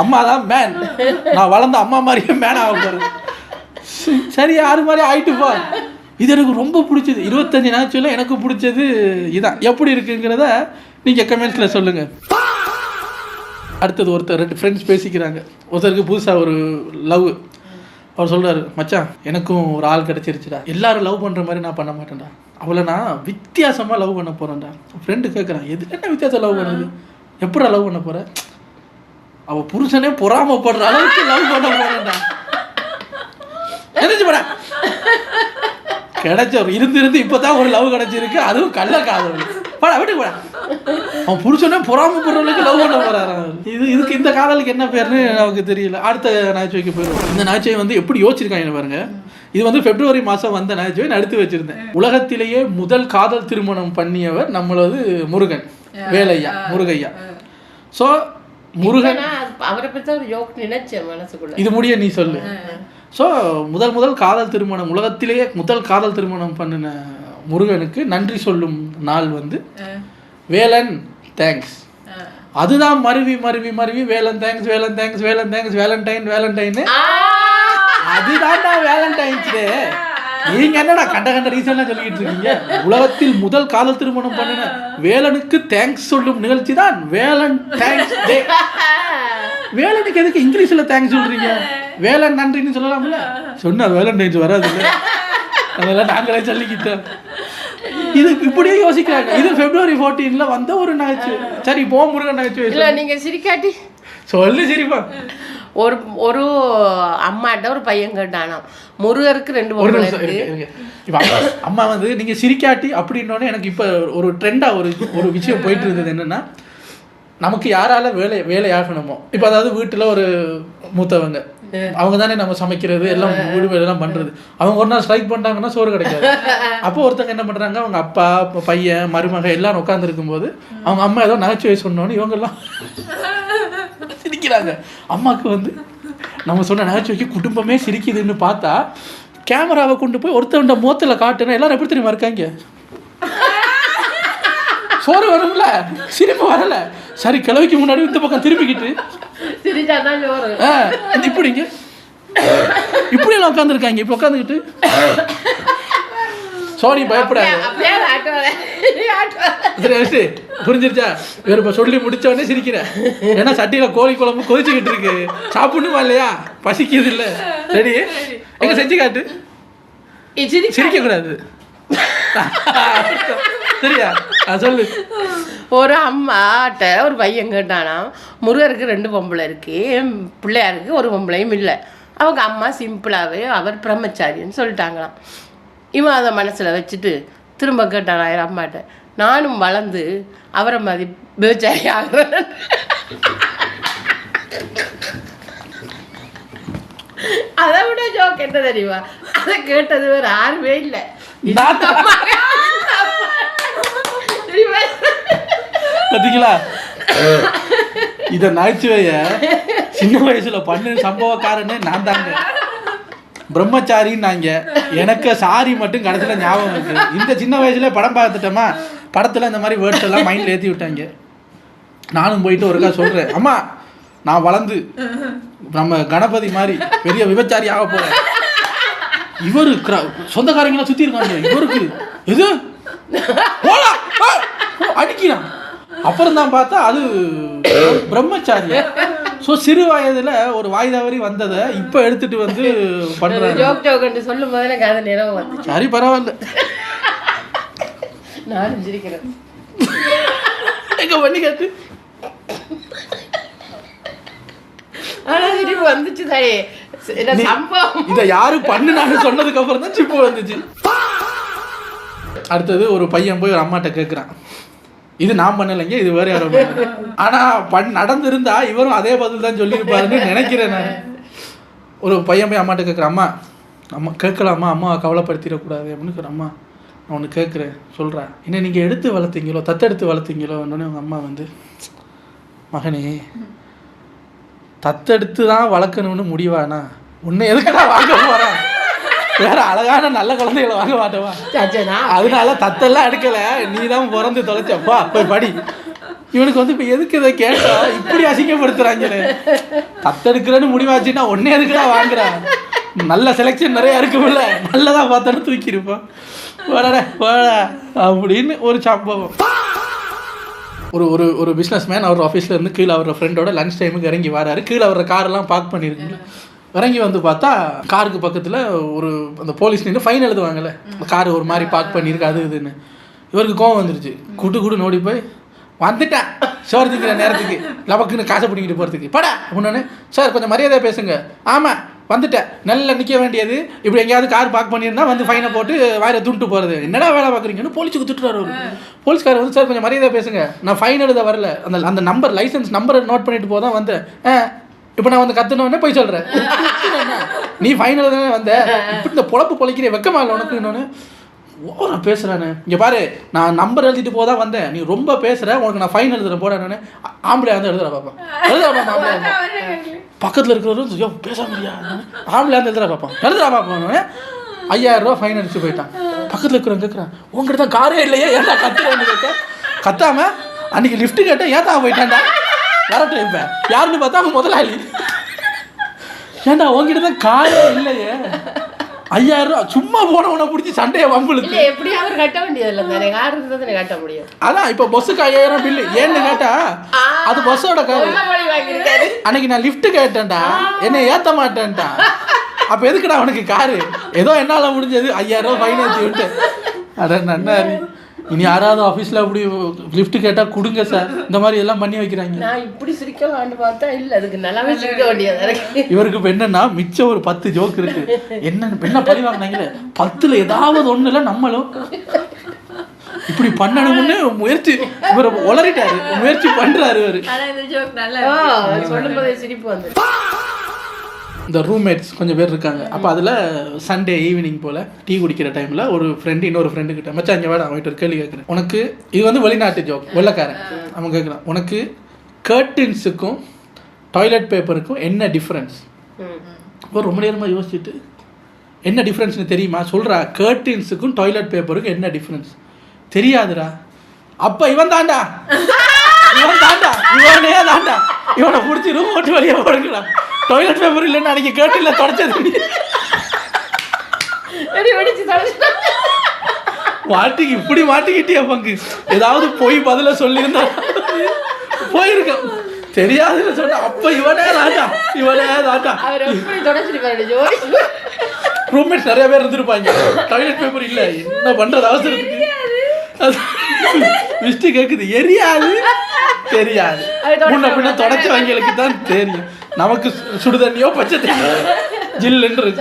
அம்மா தான் மேன், நான் வளர்ந்த அம்மா மாதிரியே மேனாக போகிறேன். சரி, யாரு மாதிரி ஆயிட்டுப்பா. இது எனக்கு ரொம்ப பிடிச்சது. 25 நாட்களில் எனக்கு பிடிச்சது இதான். எப்படி இருக்குங்கிறத நீங்கள் கமெண்ட்ஸில் சொல்லுங்கள். அடுத்தது ஒருத்தர் 2 ஃப்ரெண்ட்ஸ் பேசிக்கிறாங்க. ஒருத்தருக்கு புதுசாக ஒரு லவ். அவர் சொல்கிறாரு, மச்சான் எனக்கும் ஒரு ஆள் கிடச்சிருச்சுடா, எல்லாரும் லவ் பண்ணுற மாதிரி நான் பண்ண மாட்டேன்டா, அவளை நான் வித்தியாசமாக லவ் பண்ண போகிறேன்டா. ஃப்ரெண்டு கேட்குறான், எது என்ன வித்தியாசம் லவ் பண்ணுது, எப்படா லவ் பண்ண போகிற? அவள் புருஷனே பொறாமப்படுற அளவுக்கு லவ் பண்ண போகிறேன்டா. எதிர்த்து போட கிடைச்ச இருந்து இப்போதான் ஒரு லவ் கிடைச்சிருக்கு, அதுவும் கள்ள காதல். போடா வீட்டுக்கு போட, அவன் புருஷனே பொறாமப்படுறவங்களுக்கு லவ் பண்ண போறாரு. இதுக்கு இந்த காதலுக்கு என்ன பேர்னு நமக்கு தெரியல. அடுத்த நகைச்சுவைக்கு போயிடும். இந்த நகைச்சுவை வந்து எப்படி யோசிச்சிருக்காங்க பாருங்க. இது வந்து பிப்ரவரி மாதம் வந்த நகைச்சுவை நான் எடுத்து வச்சிருந்தேன். உலகத்திலேயே முதல் காதல் திருமணம் பண்ணியவர் நம்மளது முருகன், வேலையா முருகையா. ஸோ முருகன் அவரை பற்றி ஒரு யோக் நினைச்சேன் மனசுக்குள்ள. இது முடிய நீ சொல்லு. ஸோ முதல் காதல் திருமணம், உலகத்திலேயே முதல் காதல் திருமணம் பண்ணின முருகனுக்கு நன்றி சொல்லும் நாள் வந்து வேலன் தேங்க்ஸ். அதுதான் மருவி மருவி மருவி Velan thanks Velan thanks Velan thanks Valentine Valentine. அதுதான்டா வேலண்டைன்ஸ் டே. நீங்க என்னடா கண்ட ரீசன்லாம் சொல்லிட்டு இருக்கீங்க? உலகத்தில் முதல் காதல் திருமணம் பண்ணின வேலனுக்கு தேங்க்ஸ் சொல்லும் நிகழ்ச்சி தான் வேலன் தேங்க்ஸ் டே. வேலனுக்கு எதுக்கு இங்கிலீஷ்ல தேங்க்ஸ் சொல்றீங்க? வேலன் நன்றின்னு சொல்லலாம்ல. சொன்னா வேலண்டைன்ஸ் வராது, அதெல்லாம் நாங்களே சொல்லிக்கிட்டோம். இது இப்படியே யோசிக்கிறாங்க. இது February 14 வந்த ஒரு நகைச்சுவை. சரி போ முருகன் நகைச்சுவை இல்லை நீங்கள் சிரிக்காட்டி சொல்லு சிரிப்பா. ஒரு அம்மாட்ட ஒரு பையன் கேட்டானா முருகருக்கு 2 ஒரு பொம்பளை நிமிஷம் இருக்கு. இருக்கு. இப்ப அம்மா வந்து நீங்க சிரிக்காட்டி அப்படின்னோடனே எனக்கு இப்ப ஒரு ட்ரெண்டா ஒரு விஷயம் போயிட்டு இருந்தது. என்னன்னா, நமக்கு யாரால வேலையாகணுமோ, இப்போ அதாவது வீட்டில் ஒரு மூத்தவங்க அவங்க தானே நம்ம சமைக்கிறது எல்லாம் வீடு வேலையெல்லாம் பண்ணுறது. அவங்க ஒரு நாள் ஸ்ட்ரைக் பண்ணிட்டாங்கன்னா சோறு கிடைக்காது. அப்போ ஒருத்தவங்க என்ன பண்ணுறாங்க, அவங்க அப்பா பையன் மருமக எல்லாரும் உட்காந்துருக்கும் போது அவங்க அம்மா ஏதோ நகைச்சுவை சொன்னோன்னு இவங்கெல்லாம் சிரிக்கிறாங்க. அம்மாவுக்கு வந்து நம்ம சொன்ன நகைச்சுவைக்கு குடும்பமே சிரிக்குதுன்னு பார்த்தா கேமராவை கொண்டு போய் ஒருத்தவண்ட முகத்தில் காட்டுனா எல்லாரும் எப்படி தெரியுமா இருக்காங்க? சோறு வரும்ல, சிரிப்பு வரல. சரி கிழவிக்கு முன்னாடி இந்த பக்கம் திரும்பிக்கிட்டு இப்படிங்க இப்படி எல்லாம் உட்காந்துருக்காங்க. இப்ப உட்காந்துக்கிட்டு சோனி பயப்படாது. புரிஞ்சிருச்சா? வேற இப்ப சொல்லி முடிச்ச உடனே சிரிக்கிறேன். ஏன்னா சட்டியில கோழி குழம்பு கொதிச்சுக்கிட்டு இருக்கு, சாப்பிடணுமா இல்லையா, பசிக்குது இல்ல. ரெடி? எங்க செஞ்சு காட்டு. சிரிக்க கூடாது சரியா? சொல்லு. ஒரு அம்மாட்ட ஒரு பையன் கேட்டானா முருகருக்கு 2 பொம்பளை இருக்கு, பிள்ளையாருக்கு ஒரு பொம்பளையும் இல்லை. அவங்க அம்மா சிம்பிளாகவே அவர் பிரம்மச்சாரின்னு சொல்லிட்டாங்களாம். இவன் அதை மனசில் வச்சுட்டு திரும்ப கேட்டானா அம்மாட்ட, நானும் வளர்ந்து அவரை மாதிரி விபச்சாரி ஆகிறேன். அதை விட ஜோக் என்ன தெரியுமா, அதை கேட்டது வேறு யாருமே இல்லை. பாத்தீங்களா? இத நகைச்சுவைய சின்ன வயசுல பண்ணு சம்பவக்காரன்னு நான் தாங்க. பிரம்மச்சாரின்னாங்க. எனக்கு சாரி மட்டும் கடைசியில் ஞாபகம் இருக்கு. இந்த சின்ன வயசுல படம் பார்த்துட்டோமா, படத்துல இந்த மாதிரி வேர்ட்ஸ் எல்லாம் மைண்ட்ல ஏற்றி விட்டாங்க. நானும் போயிட்டு ஒருக்கா சொல்றேன், அம்மா நான் வளர்ந்து நம்ம கணபதி மாதிரி பெரிய விபச்சாரி ஆக போறேன். இவரு சொந்தக்காரங்களாம் சுத்தி இருக்காங்க. இவருக்கு எது அடிக்கிறான். அப்புறம் தான் பார்த்தா அது பிரம்மச்சாரி. ஸோ சிறு வயதுல ஒரு வாய் தவறி வந்ததை இப்போ எடுத்துட்டு வந்து பண்றாங்க. சொல்லும் போது எனக்கு அது நினைவு வந்து சரி பரவாயில்ல, நானும் சிரிக்கிறேன். எங்க பண்ணி கேட்டு ஆனா சிரிப்பு வந்துச்சு தாயே. இதை யாரு பண்ணுனான்னு சொன்னதுக்கு அப்புறம் தான் சிரிப்பு வந்துச்சு. அடுத்தது ஒரு பையன் போய் ஒரு அம்மாட்ட கேட்குறான், இது நான் பண்ணலைங்க, இது வேற யாரும். ஆனா நடந்திருந்தா இவரும் அதே பதில் தான் சொல்லியிருப்பாருன்னு நினைக்கிறேன் நான். ஒரு பையன் போய் அம்மாட்ட கேட்குறான், அம்மா கேட்கலாமா, அம்மாவை கவலைப்படுத்திடக்கூடாது அப்படின்னு. அம்மா நான் ஒன்று கேட்குறேன் சொல்கிறேன், என்ன நீங்கள் எடுத்து வளர்த்தீங்களோ தத்தெடுத்து வளர்த்தீங்களோ? உடனே அவங்க அம்மா வந்து, மகனே தத்தெடுத்து தான் வளர்க்கணும்னு முடிவானா, உன்னை எதுக்குடா வாங்க போகிறேன், வேற அழகான நல்ல குழந்தைகளை வாங்க மாட்டேவா, அதனால தத்தெல்லாம் எடுக்கல, நீ தான் பிறந்து தொலைச்சப்பா போய் படி. இவனுக்கு வந்து இப்போ எதுக்கு இதை கேட்டா இப்படி அசிங்கப்படுத்துறாங்களே, தத்தெடுக்கிறேன்னு முடிவாச்சுன்னா ஒன்னே எதுக்குடா வாங்குறான், நல்ல செலெக்ஷன் நிறைய இருக்குமில்ல, நல்லதாக பார்த்தாலும் தூக்கியிருப்பான் அப்படின்னு ஒரு சம்பவம். ஒரு ஒரு ஒரு பிஸ்னஸ் மேன் அவர் ஆஃபீஸில் இருந்து கீழே அவரோட ஃப்ரெண்டோட லஞ்ச் டைமுக்கு இறங்கி வராரு. கீழே அவரோட காரெல்லாம் பார்க் பண்ணியிருக்குங்க. இறங்கி வந்து பார்த்தா காருக்கு பக்கத்தில் ஒரு அந்த போலீஸ் நின்று ஃபைன் எழுதுவாங்கல்ல, கார் ஒரு மாதிரி பார்க் பண்ணியிருக்கு அது இதுன்னு. இவருக்கு கோவம் வந்துருச்சு. குடு நோடி போய் வந்துட்டேன் சோறு திங்கிற நேரத்துக்கு லபக்குன்னு காசை பிடிக்கிட்டு போகிறதுக்கு படா ஒன்று. சார் கொஞ்சம் மரியாதையாக பேசுங்க. ஆமாம் வந்துட்டேன், நல்லா நிற்க வேண்டியது, இப்படி எங்கேயாவது கார் பார்க் பண்ணியிருந்தா வந்து ஃபைனை போட்டு வாயில துண்டு போகிறது, என்னடா வேலை பார்க்குறீங்கன்னு போலீஸுக்கு திட்டுறாரு அவர். போலீஸ்காரர் வந்து, சார் கொஞ்சம் மரியாதையாக பேசுங்க, நான் ஃபைன் எழுத வரல, அந்த நம்பர் லைசன்ஸ் நம்பரை நோட் பண்ணிட்டு போதான் வந்தேன், இப்போ நான் வந்து கற்றுனோடனே போய் சொல்கிறேன், நீ ஃபைன் எழுத வந்த, இப்படி இந்த பொழப்பு பொழைக்கிறேன் வெக்கமா இல்லை உனக்கு இன்னொன்று ஓவரா பேசுகிறானு, இங்கே பாரு நான் நம்பர் எழுதிட்டு போதான் வந்தேன், நீ ரொம்ப பேசுகிற, உனக்கு நான் ஃபைன் எழுதுறேன் போட. நான் ஆம்பளையா வந்து எழுதுறா பார்ப்பேன், ஆம்பளையா பக்கத்தில் இருக்கிறவரும் பேச முடியாது, ஆம்பளையா வந்து எழுதுறா பார்ப்போம் 5000 ரூபா ஃபைன் அடிச்சு போயிட்டான். பக்கத்தில் இருக்கிறவங்க கேட்குறான், உங்ககிட்ட தான் காரே இல்லையா, ஏன்டா கத்துறேன்னு கேட்க, கத்தாம அன்னைக்கு லிஃப்ட்டு கேட்டேன் ஏன் தான் போயிட்டான்டா வரட்டும். இப்போ யாருன்னு பார்த்தா அவன் முதலாளி, ஏன்டா உங்ககிட்ட தான் காரே இல்லையே, 5000 ரூபா சும்மா போனவனை பிடிச்சி சண்டையை வம்புழுத்து எப்படி அவர் கட்ட வேண்டியதில்லை, கார் இருந்தது கட்ட முடியும். அதான் இப்போ பஸ்ஸுக்கு 5000 பில்லு ஏன்னு கேட்டா அது பஸ்ஸோட காரு. அன்னைக்கு நான் லிஃப்ட் கேட்டேன்டா, என்னை ஏற்ற மாட்டேன்டா, அப்போ எதுக்குடா அவனுக்கு காரு, ஏதோ என்னால் முடிஞ்சது 5000 ரூபா ஃபைன் ஏற்றி விட்டு. அட நன்னாரி இனி யாராவது ஆஃபீஸில் அப்படி லிஃப்ட் கேட்டால் கொடுங்க சார், இந்த மாதிரி எல்லாம் பண்ணி வைக்கிறாங்க. நான் இப்படி சிரிக்கலான்னு பார்த்தா இல்லை, அதுக்கு நல்லாவே சிரிக்க வேண்டியது இருக்கு. இவருக்கு இப்போ என்னன்னா மிச்சம் ஒரு 10 ஜோக் இருக்கு. என்ன பழி வாங்கினாங்களே 10ல் ஏதாவது ஒன்றுல நம்மளும் இப்படி பண்ணணும்னு முயற்சி இவர் உளறிட்டாரு, முயற்சி பண்றாரு இவரு. ஆனா இந்த ஜோக் நல்லா சொல்லும் போதே சிரிப்பு வந்து. இந்த ரூம்மேட்ஸ் கொஞ்சம் பேர் இருக்காங்க. அப்போ அதில் சண்டே ஈவினிங் போல் டீ குடிக்கிற டைமில் ஒரு ஃப்ரெண்டு இன்னொரு ஃப்ரெண்டு கிட்ட மச்சான் இங்கே வேட அவன்கிட்ட ஒரு கேள்வி கேட்குறேன். உனக்கு இது வந்து வெளிநாட்டு ஜோக், வெள்ளைக்காரன். அவன் கேட்குறான், உனக்கு கர்டின்ஸுக்கும் டாய்லெட் பேப்பருக்கும் என்ன டிஃப்ரென்ஸ்? இப்போ ரொம்ப நேரமாக யோசிச்சுட்டு என்ன டிஃப்ரென்ஸ்னு தெரியுமா சொல்கிறா. கர்டின்ஸுக்கும் டாய்லெட் பேப்பருக்கும் என்ன டிஃப்ரென்ஸ் தெரியாதுடா. அப்போ இவனே தாண்டா இவனை பிடிச்சி ரூம் போட்டு வெளியே போடுங்கடா. டாய்லெட் பேப்பர் இல்லைன்னு அன்றைக்கி கர்டினில் தொடச்சது மாட்டிக்கு இப்படி மாட்டிக்கிட்டே பங்கு. ஏதாவது போய் பதில சொல்லியிருந்தா போயிருக்க தெரியாதுன்னு சொன்ன. அப்போ இவனே தாண்டா ரூம்மேட்ஸ் நிறைய பேர் இருந்திருப்பாங்க. டாய்லெட் பேப்பர் இல்லை, என்ன பண்ணுறது அவசரத்துக்கு மிஸ்டி கேட்குது. எரியாது தெரியாது, முன்ன பின்ன தொடச்சவங்களுக்கு தான் தெரியும். நமக்கு சுடு தண்ணியோ பச்சை தண்ணியோ ஜில்லுன்னு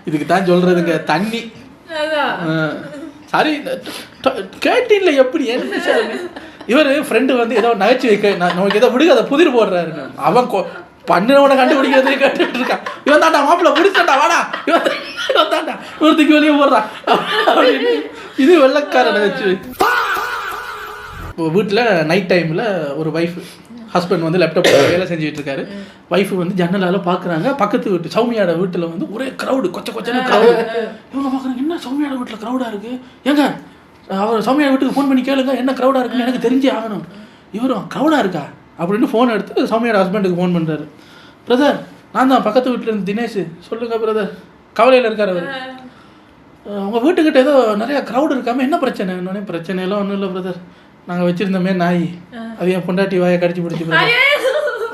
இதுக்கு தான் சொல்றதுங்க தண்ணி. சாரி கேட்டீன்ல எப்படி என்ன சார் இவர் ஃப்ரெண்டு வந்து ஏதோ நகைச்சுவை நமக்கு ஏதோ விடுங்க அதை புதிர் போடுறாரு. அவன் பண்ணினவனை கண்டுபிடிக்கிறதே கேட்டுட்டு இருக்கான். இவன் தாண்டா மாப்பிள்ள பிடிச்சாண்டா வாடா, இவன் தாண்டா இவருக்கு வெளியே போடுறான் அப்படின்னு. இது வெள்ளைக்கார நகைச்சுவை. வீட்டில் நைட் டைமில் ஒரு ஒய்ஃப் ஹஸ்பண்ட் வந்து லேப்டாப்பில் வேலை செஞ்சுட்டு இருக்காரு. ஒய்ஃபு வந்து ஜன்னலால் பார்க்குறாங்க. பக்கத்து வீட்டு சௌமியாட வீட்டில் வந்து ஒரே க்ரௌடு, கொச்சன்னு க்ரௌடு. இவங்க பார்க்குறாங்க, என்ன சௌமியாட வீட்டில் க்ரௌடாக இருக்குது, ஏங்க அவர் சௌமியாட வீட்டுக்கு ஃபோன் பண்ணி கேளுங்க என்ன க்ரௌடாக இருக்குன்னு எனக்கு தெரிஞ்சே ஆகணும். இவரும் க்ரௌடாக இருக்கா அப்படின்னு ஃபோன் எடுத்து சௌமியாட ஹஸ்பண்டுக்கு ஃபோன் பண்ணுறாரு. பிரதர் நான் தான் பக்கத்து வீட்டில் இருந்து தினேஷ், சொல்லுங்கள் பிரதர். கவலையில் இருக்கார் அவர். உங்கள் வீட்டுக்கிட்ட ஏதோ நிறையா க்ரௌடு இருக்காமல் என்ன பிரச்சனை? என்னன்னே பிரச்சனையெல்லாம் ஒன்றும் இல்லை பிரதர், நாங்கள் வச்சுருந்தோமே நாய், அது என் பொண்டாட்டி வாயை கடிச்சு பிடிச்சி பிரதர்.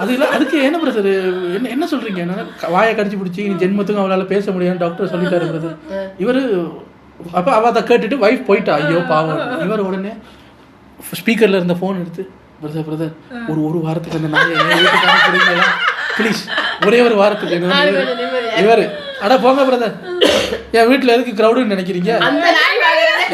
அது இல்லை, அதுக்கு என்ன பிரதர் என்ன சொல்கிறீங்க? என்ன வாயை கடிச்சு பிடிச்சி நீ ஜென்மத்துக்கும் அவளால் பேச முடியாதுன்னு டாக்டர் சொல்லிட்டாரு பிரதர். இவர் அப்போ அவள் அதை கேட்டுட்டு ஒய்ஃப் போயிட்டா. ஐயோ பாவம். இவர் உடனே ஸ்பீக்கரில் இருந்த ஃபோன் எடுத்து பிரதர் ஒரு வாரத்துக்கு அந்த நாயை வீட்டுக்கான கொடுங்களா ப்ளீஸ், ஒரே ஒரு வாரத்துக்கு. இவர் அடா போங்க பிரதர், என் வீட்டில் எதுக்கு க்ரௌடுன்னு நினைக்கிறீங்க?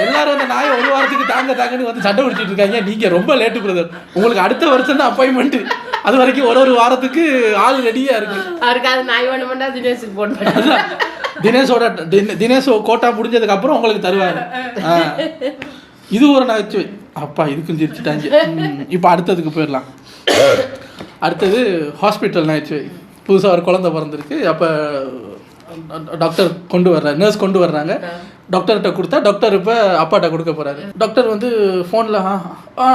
எல்லாரும் அந்த நாயை ஒரு வாரத்துக்கு தாங்கன்னு வந்து சண்டை பிடிச்சிட்டு இருக்காங்க. நீங்கள் ரொம்ப லேட்டு பிரதர், உங்களுக்கு அடுத்த வருஷம் தான் அப்பாயின்மெண்ட்டு, அது வரைக்கும் ஒரு வாரத்துக்கு ஆள் ரெடியாக இருக்கு. தினேஷ் கோட்டா முடிஞ்சதுக்கு அப்புறம் உங்களுக்கு தருவாரு. இது ஒரு நகைச்சுவை. அப்பா இதுக்கும் சிரிச்சுட்டாங்க. இப்போ அடுத்ததுக்கு போயிடலாம். அடுத்தது ஹாஸ்பிட்டல் நகைச்சுவை. புதுசாக ஒரு குழந்தை பிறந்திருக்கு. அப்போ டாக்டர் கொண்டு வர்றாரு, நர்ஸ் கொண்டு வர்றாங்க. டாக்டர்கிட்ட கொடுத்தா டாக்டர் இப்போ அப்பாட்ட கொடுக்க போகிறாரு. டாக்டர் வந்து ஃபோனில்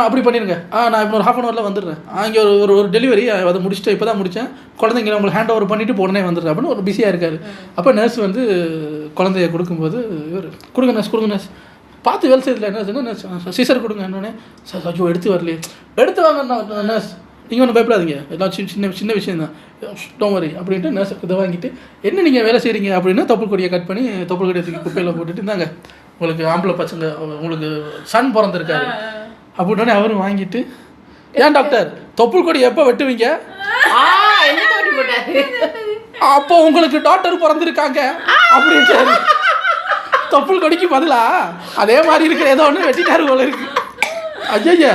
அப்படி பண்ணிடுங்க, நான் இப்போ ஒரு ½ hourல வந்துடுறேன், இங்கே ஒரு டெலிவரி அதை முடிச்சுட்டு இப்போ தான் முடித்தேன், குழந்தைங்க உங்களுக்கு ஹேண்ட் ஓவர் பண்ணிவிட்டு உடனே வந்துடுறேன் அப்படின்னு ஒரு பிஸியாக இருக்கார். அப்போ நர்ஸ் வந்து குழந்தைய கொடுக்கும்போது இவர் கொடுங்க நர்ஸ் பார்த்து வேலை செய்யல. நர்ஸ் சீசர் கொடுங்க. என்னன்னே சார் ஐயோ எடுத்து வரலையே, எடுத்து வாங்க நர்ஸ், நீங்கள் ஒன்றும் பயப்படாதீங்க, எல்லாம் சின்ன விஷயம் தான், டோன்ட் வரி அப்படின்ட்டு நர்ஸ் இதை வாங்கிட்டு என்ன நீங்கள் வேலை செய்கிறீங்க அப்படின்னு தொப்புள் கொடியை கட் பண்ணி தொப்புள் கொடியை தூக்கி குப்பையில் போட்டுட்டு இருந்தாங்க, உங்களுக்கு ஆம்பளை பசங்க உங்களுக்கு சன் பிறந்திருக்காரு அப்படின்னே அவரும் வாங்கிட்டு, ஏன் டாக்டர் தொப்புள் கொடி எப்போ வெட்டுவீங்க? அப்போ உங்களுக்கு டாக்டர் பிறந்திருக்காங்க அப்படின்ட்டு தொப்புள் கொடிக்கு பதிலா அதே மாதிரி இருக்கிற ஏதோ ஒன்று வெட்டிட்டாரு போல இருக்கு. ஐயா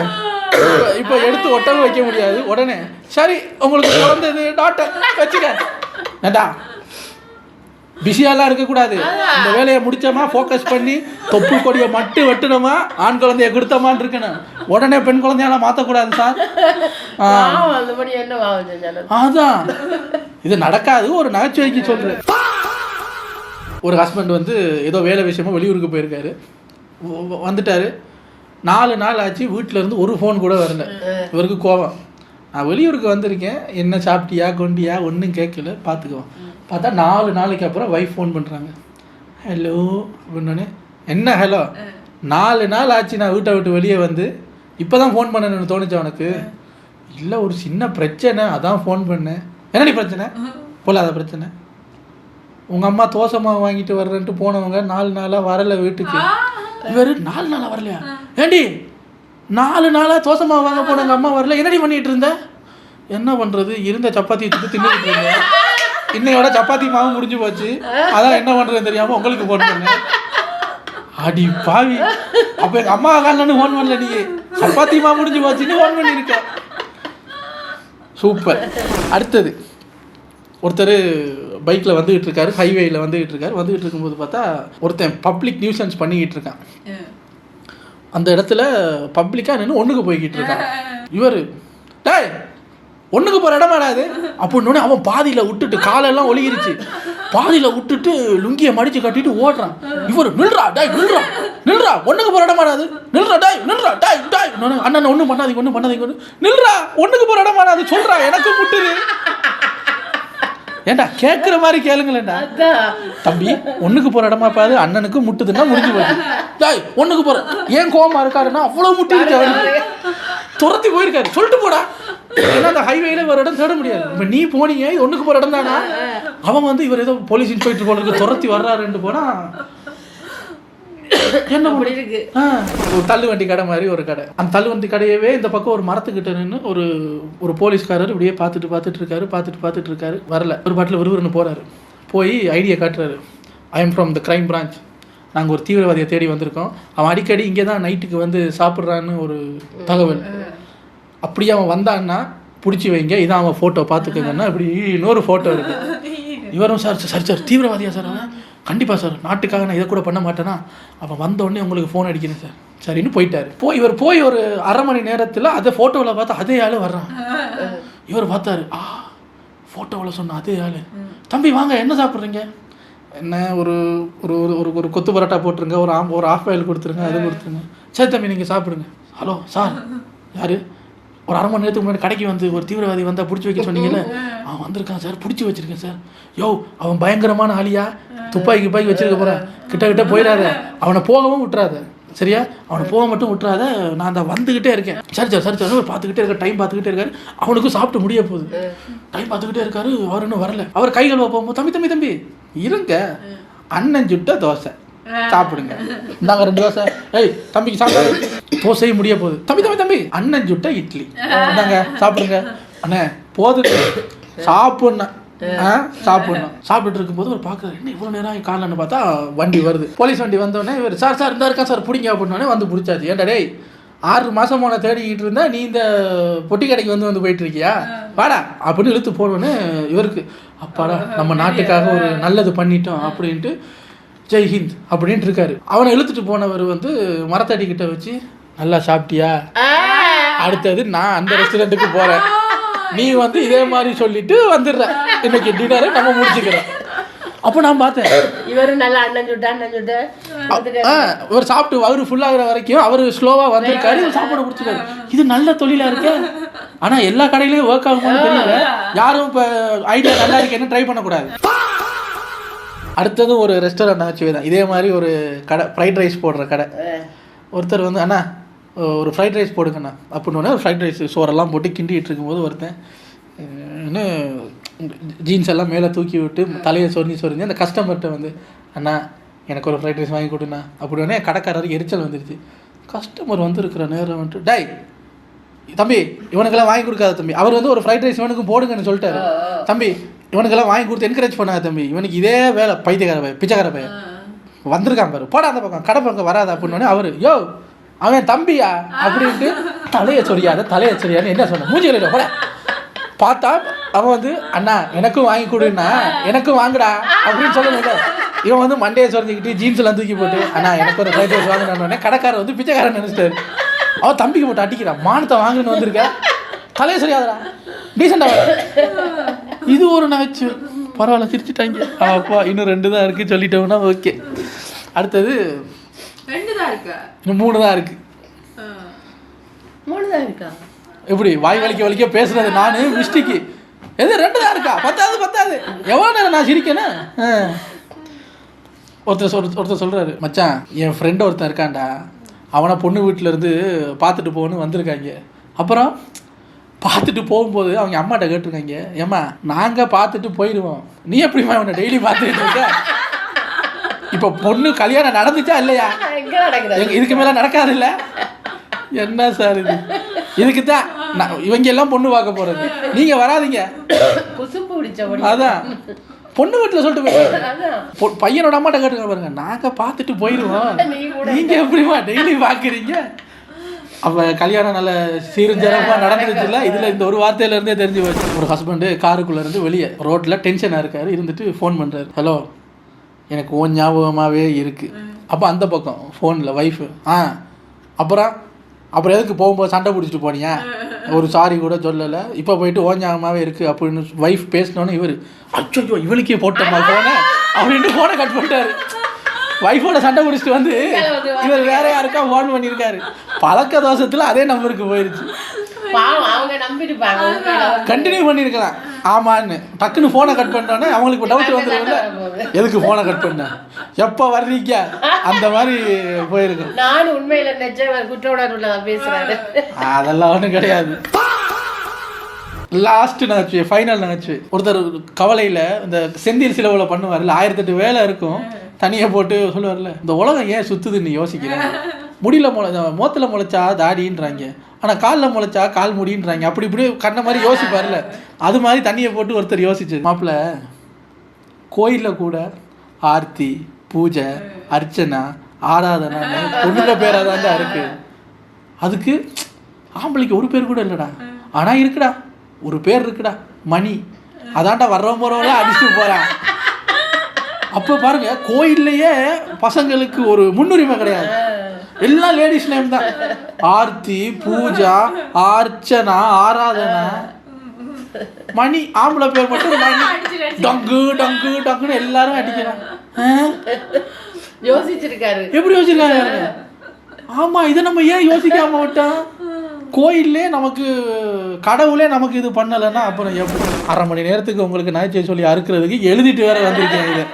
இப்போ எடுத்து ஒட்டவும் வைக்க முடியாது. உடனே சரி உங்களுக்கு பிறந்தது டாக்டர் வச்சுக்க, நட்டா பிஸியாலாம் இருக்கக்கூடாது, இந்த வேலையை முடிச்சோமா ஃபோக்கஸ் பண்ணி தொப்புள் கொடியை மட்டும் வெட்டணுமா ஆண் குழந்தைய கொடுத்தோமான்னு இருக்கணும். உடனே பெண் குழந்தையெல்லாம் மாற்றக்கூடாது சார். அதான் இது நடக்காது, ஒரு நகைச்சுவைக்கு சொல்கிறேன். ஒரு ஹஸ்பண்ட் வந்து ஏதோ வேலை விஷயமா வெளியூருக்கு போயிருக்காரு, வந்துட்டார். 4 நாள் ஆச்சு, வீட்டில் இருந்து ஒரு ஃபோன் கூட வரல. இவருக்கு கோவம், நான் வெளியூருக்கு வந்திருக்கேன், என்ன சாப்பிட்டியா கொண்டியா ஒன்றும் கேட்கல, பார்த்துக்குவோம். பார்த்தா 4 நாளைக்கு அப்புறம் ஒய்ஃப் ஃபோன் பண்ணுறாங்க. ஹலோ அப்படின்னோடனே, என்ன ஹலோ, 4 நாள் ஆச்சு நான் வீட்டை விட்டு வெளியே வந்து, இப்போ தான் ஃபோன் பண்ணணும்னு தோணுச்சு உனக்கு? இல்லை ஒரு சின்ன பிரச்சனை அதான் ஃபோன் பண்ணேன். என்னடி பிரச்சனை? போலாத பிரச்சனை, உங்கள் அம்மா தோசை மாவு வாங்கிட்டு வர்றேன்ட்டு போனவங்க 4 நாளாக வரலை வீட்டுக்கு, இவர் 4 நாளாக வரலையா? ஏண்டி 4 நாளாக தோசை மாவு வாங்க போனாங்க, அம்மா வரல, என்னடி பண்ணிட்டு இருந்த? என்ன பண்ணுறது, இருந்த சப்பாத்தி தின்னுக்கிட்டு இருந்தேன், இன்னையோட சப்பாத்தி மாவு முடிஞ்சு போச்சு, அதான் என்ன பண்ணுறதுன்னு தெரியாமல் உங்களுக்கு ஃபோன் பண்ணேன். அடி பாவி, அப்போ எங்கள் அம்மா காலன்னு ஃபோன் பண்ணல, நீ சப்பாத்தி மாவு முடிஞ்சு போச்சுன்னு ஃபோன் பண்ணியிருக்க. சூப்பர். அடுத்தது ஒருத்தர் பைக்கில் வந்துகிட்டு இருக்காரு, ஹைவேயில் வந்துகிட்டு இருக்கும்போது பார்த்தா ஒருத்தன் பப்ளிக் நியூசன்ஸ் பண்ணிக்கிட்டு இருக்கான். அந்த இடத்துல பப்ளிக்காக நின்று ஒன்றுக்கு போய்கிட்டு இருக்கான். இவர் டேய் ஒன்றுக்கு போகிற இடமாடா அது அப்படின்னு அவன் பாதியில் விட்டுட்டு, காலெல்லாம் ஒழுகிருச்சு, பாதியில் விட்டுட்டு லுங்கியை மடித்து கட்டிட்டு ஓடுறான். இவர் நில்றா டாய் நில்றா ஒன்றுக்கு போகிற இடமாடாது, நில்றா டாய் அண்ணன் ஒன்றும் பண்ணாதீங்க நில்றா ஒன்றுக்கு போகிற இடமாடாது சொல்கிறா, எனக்கு முட்டுது. ஏண்டா கேட்குற மாதிரி கேளுங்களேண்டா. தம்பி ஒன்றுக்கு போகிற இடமா பாது, அண்ணனுக்கு முட்டுதுன்னா முடிஞ்சு போச்சு. டாய் ஒன்றுக்கு போகிற, ஏன் கோவமா இருக்காருன்னா அவ்வளோ முட்டிருச்சு, அவருக்கு துரத்தி போயிருக்காரு, சொல்லிட்டு போடா. ஏன்னா அந்த ஹைவேல ஒரு இடம் தேட முடியாது. இப்போ நீ போனீங்க, இது ஒன்றுக்கு போகிற இடம் தானா, அவன் வந்து இவர் ஏதோ போலீஸ் இன்ஸ்பெக்டர் போல இருக்கு துரத்தி வர்றாருன்னு போனா என்ன இருக்கு. ஒரு தள்ளு வண்டி கடை மாதிரி ஒரு கடை. அந்த தள்ளு வண்டி கடையவே இந்த பக்கம் ஒரு மரத்துக்கிட்ட நின்று ஒரு போலீஸ்காரர் இப்படியே பார்த்துட்டு இருக்காரு. வரல, ஒரு பாட்டில் விறுவிறுன்னு போறாரு. போய் ஐடியா காட்டுறாரு. I am from the crime branch, நாங்கள் ஒரு தீவிரவாதியை தேடி வந்திருக்கோம், அவன் அடிக்கடி இங்கே தான் நைட்டுக்கு வந்து சாப்பிட்றான்னு ஒரு தகவல். அப்படியே அவன் வந்தான்னா பிடிச்சி வைங்க, இதான் அவன் ஃபோட்டோ பார்த்துக்கோங்கன்னா இப்படி இன்னொரு ஃபோட்டோ இருக்கு. இவரும் சார் தீவிரவாதியா சார்? கண்டிப்பாக சார், நாட்டுக்காக நான் இதை கூட பண்ண மாட்டேன்னா, அவன் வந்தோடனே உங்களுக்கு ஃபோன் அடிக்கிறேன் சார். சரின்னு போயிட்டாரு. இவர் போய் ஒரு அரை மணி நேரத்தில் அதை ஃபோட்டோவில் பார்த்து அதே ஆள் வர்றான். இவர் பார்த்தாரு, ஃபோட்டோவில் சொன்ன அதே ஆள். தம்பி வாங்க, என்ன சாப்பிட்றீங்க? என்ன ஒரு ஒரு ஒரு கொத்து பரோட்டா போட்டுருங்க, ஒரு ஆஃப் பாயில் கொடுத்துருங்க, அது கொடுத்துருங்க. சரி தம்பி நீங்கள் சாப்பிடுங்க. ஹலோ சார், யார்? ஒரு அரை மணி நேரத்துக்கு முன்னாடி கடைக்கு வந்து ஒரு தீவிரவாதி வந்தால் பிடிச்சி வைக்க சொன்னீங்கல்ல, அவன் வந்திருக்கான் சார், பிடிச்சி வச்சிருக்கேன் சார். யோ அவன் பயங்கரமான ஆளியா, துப்பாக்கி வச்சிருக்க போகிறேன், கிட்ட போயிடாத, அவனை போகவும் விட்டுறாத, சரியா? அவனை போக மட்டும் விட்டுறாத, நான் அந்த வந்துக்கிட்டே இருக்கேன். சரி பார்த்துக்கிட்டே இருக்க, டைம் பார்த்துக்கிட்டே இருக்காரு. அவனுக்கும் சாப்பிட்டு முடிய போகுது, டைம் பார்த்துக்கிட்டே இருக்காரு. அவர் இன்னும் வரல. அவர் கைகள் போகும்போது தம்பி இருங்க, அண்ணன் சுட்ட தோசை சாப்பிடுங்க, இந்தாங்க 2 தோசை. ஏய் தம்பிக்கு சாப்பிட, தோசையும் முடிய போகுது. தம்பி அண்ணன் சுட்ட இட்லி, இந்தாங்க சாப்பிடுங்க. அண்ணே போதுங்க, சாப்பிட்ணும். சாப்பிட்டு இருக்கும்போது ஒரு பார்க்குறாரு, என்ன இவ்வளோ நேரம் காலன்னு பார்த்தா வண்டி வருது, போலீஸ் வண்டி வந்தோடனே இவர் சார் இருந்தா இருக்கா சார் பிடிங்க அப்படின்னோடனே வந்து பிடிச்சாச்சு. ஏன்டா டேய் 6 மாதம் போன தேடிக்கிட்டு இருந்தா நீ இந்த பொட்டி கடைக்கு வந்து போயிட்டு இருக்கியா, வாடா அப்படின்னு இழுத்து போடணுன்னு இவருக்கு அப்பாடா நம்ம நாட்டுக்காக ஒரு நல்லது பண்ணிட்டோம் அப்படின்ட்டு ஜெய்ஹிந்த் அப்படின்ட்டு இருக்காரு. அவனை இழுத்துட்டு போனவர் வந்து மரத்தடிக்கிட்ட வச்சு, நல்லா சாப்பிட்டியா, அடுத்தது நான் அந்த ரெஸ்டாரண்ட்டுக்கு போகிறேன், நீ வந்து இதே மாதிரி சொல்லிட்டு வந்துடுற, இன்னைக்கு டின்னரை நம்ம முடிச்சுக்கிறோம். அப்போ நான் பார்த்தேன், இவர் நல்லா அண்ணன் சுட்ட இவர் சாப்பிட்டு அவரு ஃபுல்லாகிற வரைக்கும் அவர் ஸ்லோவாக வந்திருக்காரு, இவர் சாப்பாடு முடிச்சுக்காரு. இது நல்ல தொழிலாக இருக்கு. ஆனால் எல்லா கடையிலையும் ஒர்க் ஆகும்னு தெரியல. யாரும் இப்போ ஐடியா நல்லா இருக்கேன்னு ட்ரை பண்ணக்கூடாது. அடுத்தது ஒரு ரெஸ்டாரண்ட் வச்சு தான் இதே மாதிரி ஒரு கடை, ஃப்ரைட் ரைஸ் போடுற கடை. ஒருத்தர் வந்து அண்ணா ஒரு ஃப்ரைட் ரைஸ் போடுங்கண்ணா அப்படின்னு ஒரு ஃப்ரைட் ரைஸ் சோறெல்லாம் போட்டு கிண்டிகிட்டு இருக்கும்போது ஒருத்தன் இன்னும் ஜீன்ஸ் எல்லாம் மேலே தூக்கி விட்டு தலையை சொரிஞ்சு அந்த கஸ்டமர்கிட்ட வந்து, அண்ணா எனக்கு ஒரு ஃப்ரைட் ரைஸ் வாங்கி கொடுண்ணா அப்படின்னே கடைக்காரருக்கு எரிச்சல் வந்துருச்சு. கஸ்டமர் வந்து இருக்கிற நேரம் வந்துட்டு, டேய் தம்பி இவனுக்கெல்லாம் வாங்கி கொடுக்காத தம்பி, அவர் வந்து ஒரு ஃப்ரைட் ரைஸ் இவனுக்கு போடுங்கன்னு சொல்லிட்டாரு. தம்பி இவனுக்கெல்லாம் வாங்கி கொடுத்து என்கரேஜ் பண்ணாத தம்பி, இவனுக்கு இதே வேலை, பைத்தியக்கார பையன் பிச்சைக்கார பையன் வந்திருக்கான் பாரு, போடா அந்த பக்கம் கடை பக்கம் வராத அப்படின்னோடனே அவர், யோ அவன் தம்பியா அப்படின்ட்டு தலையை சொரியான்னு என்ன சொன்ன மூஞ்சிகள போட பார்த்தா அவன் வந்து, அண்ணா எனக்கும் வாங்கி கொடுன்னா, எனக்கும் வாங்குடா அப்படின்னு சொல்லல. இவன் வந்து மண்டையை சொரிஞ்சிக்கிட்டு ஜீன்ஸ் எல்லாம் தூக்கி போட்டு, அண்ணா எனக்கு ஒரு ஃப்ரைட் ரைஸ் வாங்கினோடனே கடைக்காரர் வந்து பிச்சைக்காரன் நினைச்சிட்டாரு. அவன் தம்பிக்கு போட்டு அடிக்கிறான், மானத்தை வாங்கன்னு வந்திருக்க, தலையை சரியாதடா டீசெண்டா. இது ஒரு நகைச்சு, பரவாயில்ல சிரிச்சுட்டாங்க. அப்பா இன்னும் 2 தான் இருக்கு, சொல்லிட்டோம்னா ஓகே. அடுத்தது 2 தான் இருக்கு, இன்னும் 3 தான் இருக்கு. 3 தான் இருக்கா? எப்படி வாய் வலிக்க பேசுறது நானு மிஸ்டேக்கு. எது 2 தான் இருக்கா? பத்தாது எவ்வளோ நேரம் நான் சிரிக்கேன்னா. ஒருத்தர் சொல்றாரு, மச்சான் என் ஃப்ரெண்டு ஒருத்தன் இருக்கான்டா, அவனை பொண்ணு வீட்டிலேருந்து பார்த்துட்டு போகணுன்னு வந்திருக்காங்க. அப்புறம் பார்த்துட்டு போகும்போது அவங்க அம்மாட்ட கேட்டிருக்காங்க, ஏம்மா நாங்கள் பார்த்துட்டு போயிடுவோம், நீ எப்படிமா அவனை டெய்லி பார்த்துக்கிட்டு இருக்க, இப்போ பொண்ணு கல்யாணம் நடந்துச்சா இல்லையா? எங்க நடக்குது? இதுக்கு மேலே நடக்காது இல்லை? என்ன சார் இது? இதுக்கு தான் இவங்க எல்லாம் பொண்ணு பார்க்க போகிறது, நீங்கள் வராதிங்க. குசுப்பு பிடிச்ச அதான் பொண்ணு வீட்டில் சொல்லிட்டு போய் பையனோட அம்மாட்ட கேட்டுக்க பாருங்க, நாங்கள் பார்த்துட்டு போயிடுவோம், நீங்கள் எப்படிமா டெய்லி பார்க்குறீங்க? அப்போ கல்யாணம் நல்ல சீர்ஜரமாக நடந்துருச்சு இல்லை? இதில் இந்த ஒரு வார்த்தையிலேருந்தே தெரிஞ்சு போச்சு. ஒரு ஹஸ்பண்டு காருக்குள்ளேருந்து வெளியே ரோட்டில் டென்ஷனாக இருக்கார், இருந்துட்டு ஃபோன் பண்ணுறாரு. ஹலோ, எனக்கு ஓன் ஞாபகமாகவே இருக்குது. அப்போ அந்த பக்கம் ஃபோனில் ஒய்ஃபு, அப்புறம் எதுக்கு போகும்போது சண்டை பிடிச்சிட்டு போனீங்க, ஒரு சாரி கூட சொல்லலை, இப்போ போயிட்டு ஓன் ஞாபகமாகவே இருக்குது அப்படின்னு ஒய்ஃப் பேசினோன்னே இவர் அச்சோ இவளுக்கே போட்டோம்மா ஃபோனை அப்படின்ட்டு ஃபோனை கட் பண்ணிட்டாரு. ஒய்ஃபோட சண்டை பிடிச்சிட்டு வந்து இவர் வேற யாருக்கா ஃபோன் பண்ணியிருக்காரு. பழக்க தோஷத்தில் அதே நம்பருக்கு போயிடுச்சு. கண்டினியூ பண்ணியிருக்கலாம் ஆமான்னு. டக்குன்னு ஃபோனை கட் பண்ணிட்டோன்னே அவங்களுக்கு டவுட் வந்துடும்ல, எதுக்கு ஃபோனை கட் பண்ண, எப்போ வர்றீங்க, அந்த மாதிரி போயிருக்கு. நானும் உண்மையில குற்ற உணர்வுல பேசுறேன். அதெல்லாம் ஒன்றும் கிடையாது. லாஸ்ட்டு நகைச்சுவை, ஃபைனல் நகைச்சுவை. ஒருத்தர் கவலையில் இந்த செந்தில் சிலவில் பண்ணுவார்ல, 1008 வேலை இருக்கும், தனியாக போட்டு சொல்லுவார்ல, இந்த உலகம் ஏன் சுற்றுதுன்னு யோசிக்கிறேன், முடியல மோத்தில் முளைச்சா தாடின்றாங்க, ஆனால் காலில் முளைச்சா கால் முடின்றாங்க, அப்படி இப்படி கண்ண மாதிரி யோசிப்பார்ல, அது மாதிரி தண்ணியை போட்டு ஒருத்தர் யோசிச்சு, மாப்பிள்ள கோயிலில் கூட ஆர்த்தி பூஜை அர்ச்சனா ஆராதனான்னு பொண்ணுங்க பேராக தான்டா இருக்குது, அதுக்கு ஆம்பளைக்கு ஒரு பேர் கூட இல்லைடா, ஆனால் இருக்குடா ஒரு பேர் இருக்குடா மணி, அதான்டா வர்றவங்க போகிறவங்களாம் அடிச்சுட்டு போகிறான். அப்போ பாருங்க, கோயில்லையே பசங்களுக்கு ஒரு முன்னுரிமை கிடையாது, எல்லாம் லேடிஸ் நேம் தான். ஆர்த்தி பூஜா அர்ச்சனா ஆராதனா, மணி ஆம்பளை பேர் மட்டும் மணி, டங்கு டங்கு டங்குன்னு எல்லாரும் அடிக்கிறான். யோசிச்சிருக்காரு, எப்படி யோசிச்சிருக்காங்க? ஆமா, இதை நம்ம ஏன் யோசிக்காம விட்டோம்? கோயிலே நமக்கு கடவுளே நமக்கு இது பண்ணலைன்னா அப்புறம் எப்படி? 1/2 மணி நேரத்துக்கு உங்களுக்கு நகைச்சுவை சொல்லி அறுக்கிறதுக்கு எழுதிட்டு வேற வந்திருக்கேன் இது.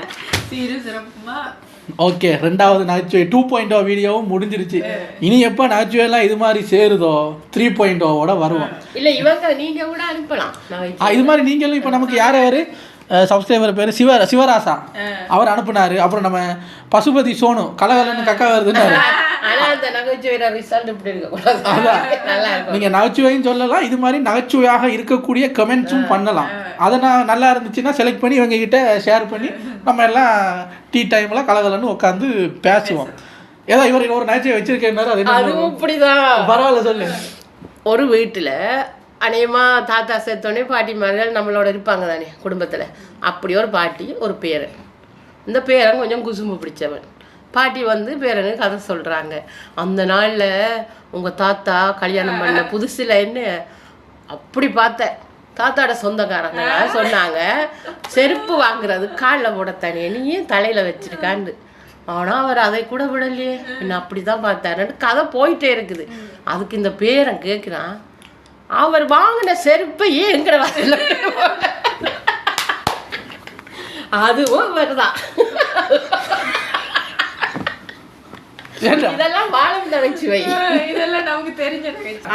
ஓகே, 2வது நகைச்சுவை 2.0 வீடியோவும் முடிஞ்சிருச்சு. இனி எப்போ நகைச்சுவையெல்லாம் இது மாதிரி சேருதோ 3.0 வருவோம். இல்லை இவங்க நீங்க கூட அனுப்பலாம் இது மாதிரி நீங்களும். இப்போ நமக்கு யார் சப்ஸ்கிரைபர் பேர் சிவராசா, அவர் அனுப்புனாரு. அப்புறம் நம்ம பசுபதி சோனு கலகலன்னு கக்கா வருதுன்னு, நீங்கள் நகைச்சுவையும் சொல்லலாம், இது மாதிரி நகைச்சுவையாக இருக்கக்கூடிய கமெண்ட்ஸும் பண்ணலாம். அதை நான் நல்லா இருந்துச்சுன்னா செலக்ட் பண்ணி இவங்க கிட்ட ஷேர் பண்ணி நம்ம எல்லாம் டீ டைமில் கலகலன்னு உட்காந்து பேசுவோம். ஏதோ இவர் ஒரு நகைச்சுவை வச்சிருக்கேன்னாரு, அது இப்படிதான் பரவாயில்ல சொல்லு. ஒரு வீட்டில் அநேகமாக தாத்தா சேர்த்தோடனே பாட்டிமார்கள் நம்மளோட இருப்பாங்க தானே குடும்பத்தில், அப்படி ஒரு பாட்டி ஒரு பேரன். இந்த பேரன் கொஞ்சம் குசும்பு பிடிச்சவன். பாட்டி வந்து பேரனுக்கு கதை சொல்கிறாங்க, அந்த நாளில் உங்கள் தாத்தா கல்யாணம் பண்ண புதுசில் என்ன அப்படி பார்த்தேன், தாத்தாவோட சொந்தக்காரங்க சொன்னாங்க செருப்பு வாங்குறது காலில் போட தானே, நீ ஏன் தலையில் வச்சிருக்கான்னு. ஆனால் அவர் அதை கூட விடலையே, என்ன அப்படி தான் பார்த்தாருன்னு கதை போயிட்டே இருக்குது. அதுக்கு இந்த பேரன் கேட்குறான், அவர் வாங்கின செருப்பை ஏங்கிற வாசல்ல அதுவும் வருதான். இதெல்லாம் வாழும் நகைச்சுவை, இதெல்லாம் நமக்கு தெரிஞ்ச.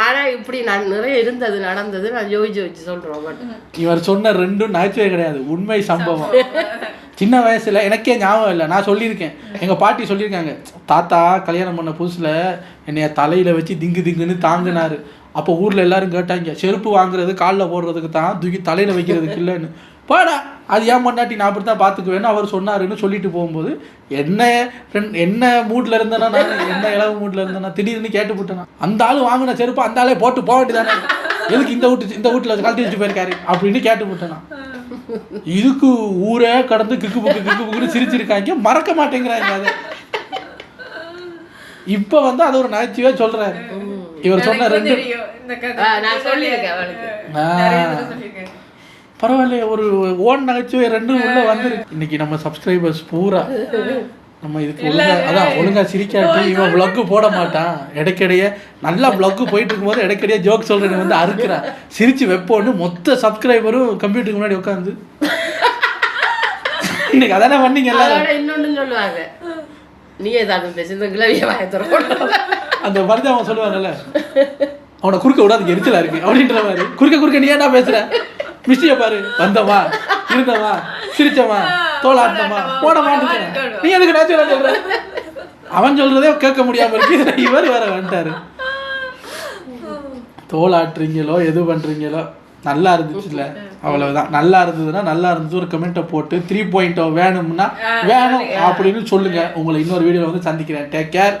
ஆனா இப்படி நான் நிறைய இருந்தது நடந்தது நான் யோசிச்சு சொல்றோம். இவர் சொன்ன 2 நகைச்சுவை கிடையாது, உண்மை சம்பவம். சின்ன வயசுல எனக்கே ஞாபகம் இல்லை, நான் சொல்லியிருக்கேன், எங்க பாட்டி சொல்லியிருக்காங்க, தாத்தா கல்யாணம் பண்ண புதுசுல என்னைய தலையில வச்சு திங்கு திங்குன்னு தாங்கினாரு. அப்போ ஊரில் எல்லாரும் கேட்டாங்க, செருப்பு வாங்குறது காலில் போடுறதுக்கு தான், தூக்கி தலையில் வைக்கிறதுக்கு இல்லைன்னு. பாடா அது ஏன் பண்ணாட்டி நான் அப்படி தான் பார்த்துக்குவேன்னு அவர் சொன்னாருன்னு சொல்லிட்டு போகும்போது என்ன மூட்டில் இருந்தேன்னா, நான் என்ன இளவு மூட்டில் இருந்தேன்னா திடீர்னு கேட்டு விட்டேனா, அந்த ஆள் வாங்கின செருப்பு அந்த ஆளே போட்டு போக வேண்டியதானே, எதுக்கு இந்த வீட்டில் கழட்டி வச்சு போயிருக்காரு அப்படின்னு கேட்டு விட்டேனா. இதுக்கு ஊரே கடந்து கிக்கு புக்குன்னு சிரிச்சிருக்காங்க, மறக்க மாட்டேங்கிறாங்க. அதை இப்போ வந்து அது ஒரு நகைச்சுவையா சொல்றாரு. இவர் சொன்ன 2 பரவாயில்ல, ஒரு ஓன் நகைச்சுவை 2 உள்ள வந்துருக்கு. இன்னைக்கு நம்ம சப்ஸ்கிரைபர்ஸ் பூரா நம்ம இதுக்கு ஒழுங்கா சிரிக்காட்டி இவன் விளாக் போட மாட்டான், இடைக்கிடையே நல்லா விளாக் போயிட்டு இருக்கும்போது இடைக்கிடையே ஜோக் சொல்றேன்னு வந்து அறுக்கிறான், சிரிச்சு வைப்போன்னு மொத்த சப்ஸ்கிரைபரும் கம்ப்யூட்டருக்கு முன்னாடி உட்காந்து இன்னைக்கு அதானே பண்ணீங்க எல்லாரும். இன்னொன்னு சொல்லுவாங்க, நீ ஏதாவது பேசுறதுல அந்த மாதிரி அவன் சொல்லுவாங்கல்ல, அவனை குறுக்க விடாது எரிச்சலா இருக்கு அப்படின்ற மாதிரி, குறுக்க நீ ஏன்டா பேசுற, மிஸ்டிய பாரு, வந்தவா இருந்தவா சிரிச்சவா தோலாட்டமா போட மாட்டேங்கிறேன். நீ எதுக்கு நேச்சுரலா சொல்ற? அவன் சொல்றதே கேட்க முடியாம இருக்கு, இவர் வேற வந்துட்டாரு. தோலாட்டுறீங்களோ எது பண்றீங்களோ நல்லா இருந்துச்சுல்ல, அவ்வளவுதான். நல்லா இருந்ததுன்னா நல்லா இருந்தது ஒரு கமெண்ட்டை போட்டு 3.0 வேணும்னா வேணும் அப்படின்னு சொல்லுங்க. உங்களை இன்னொரு வீடியோல வந்து சந்திக்கிறேன். Take care.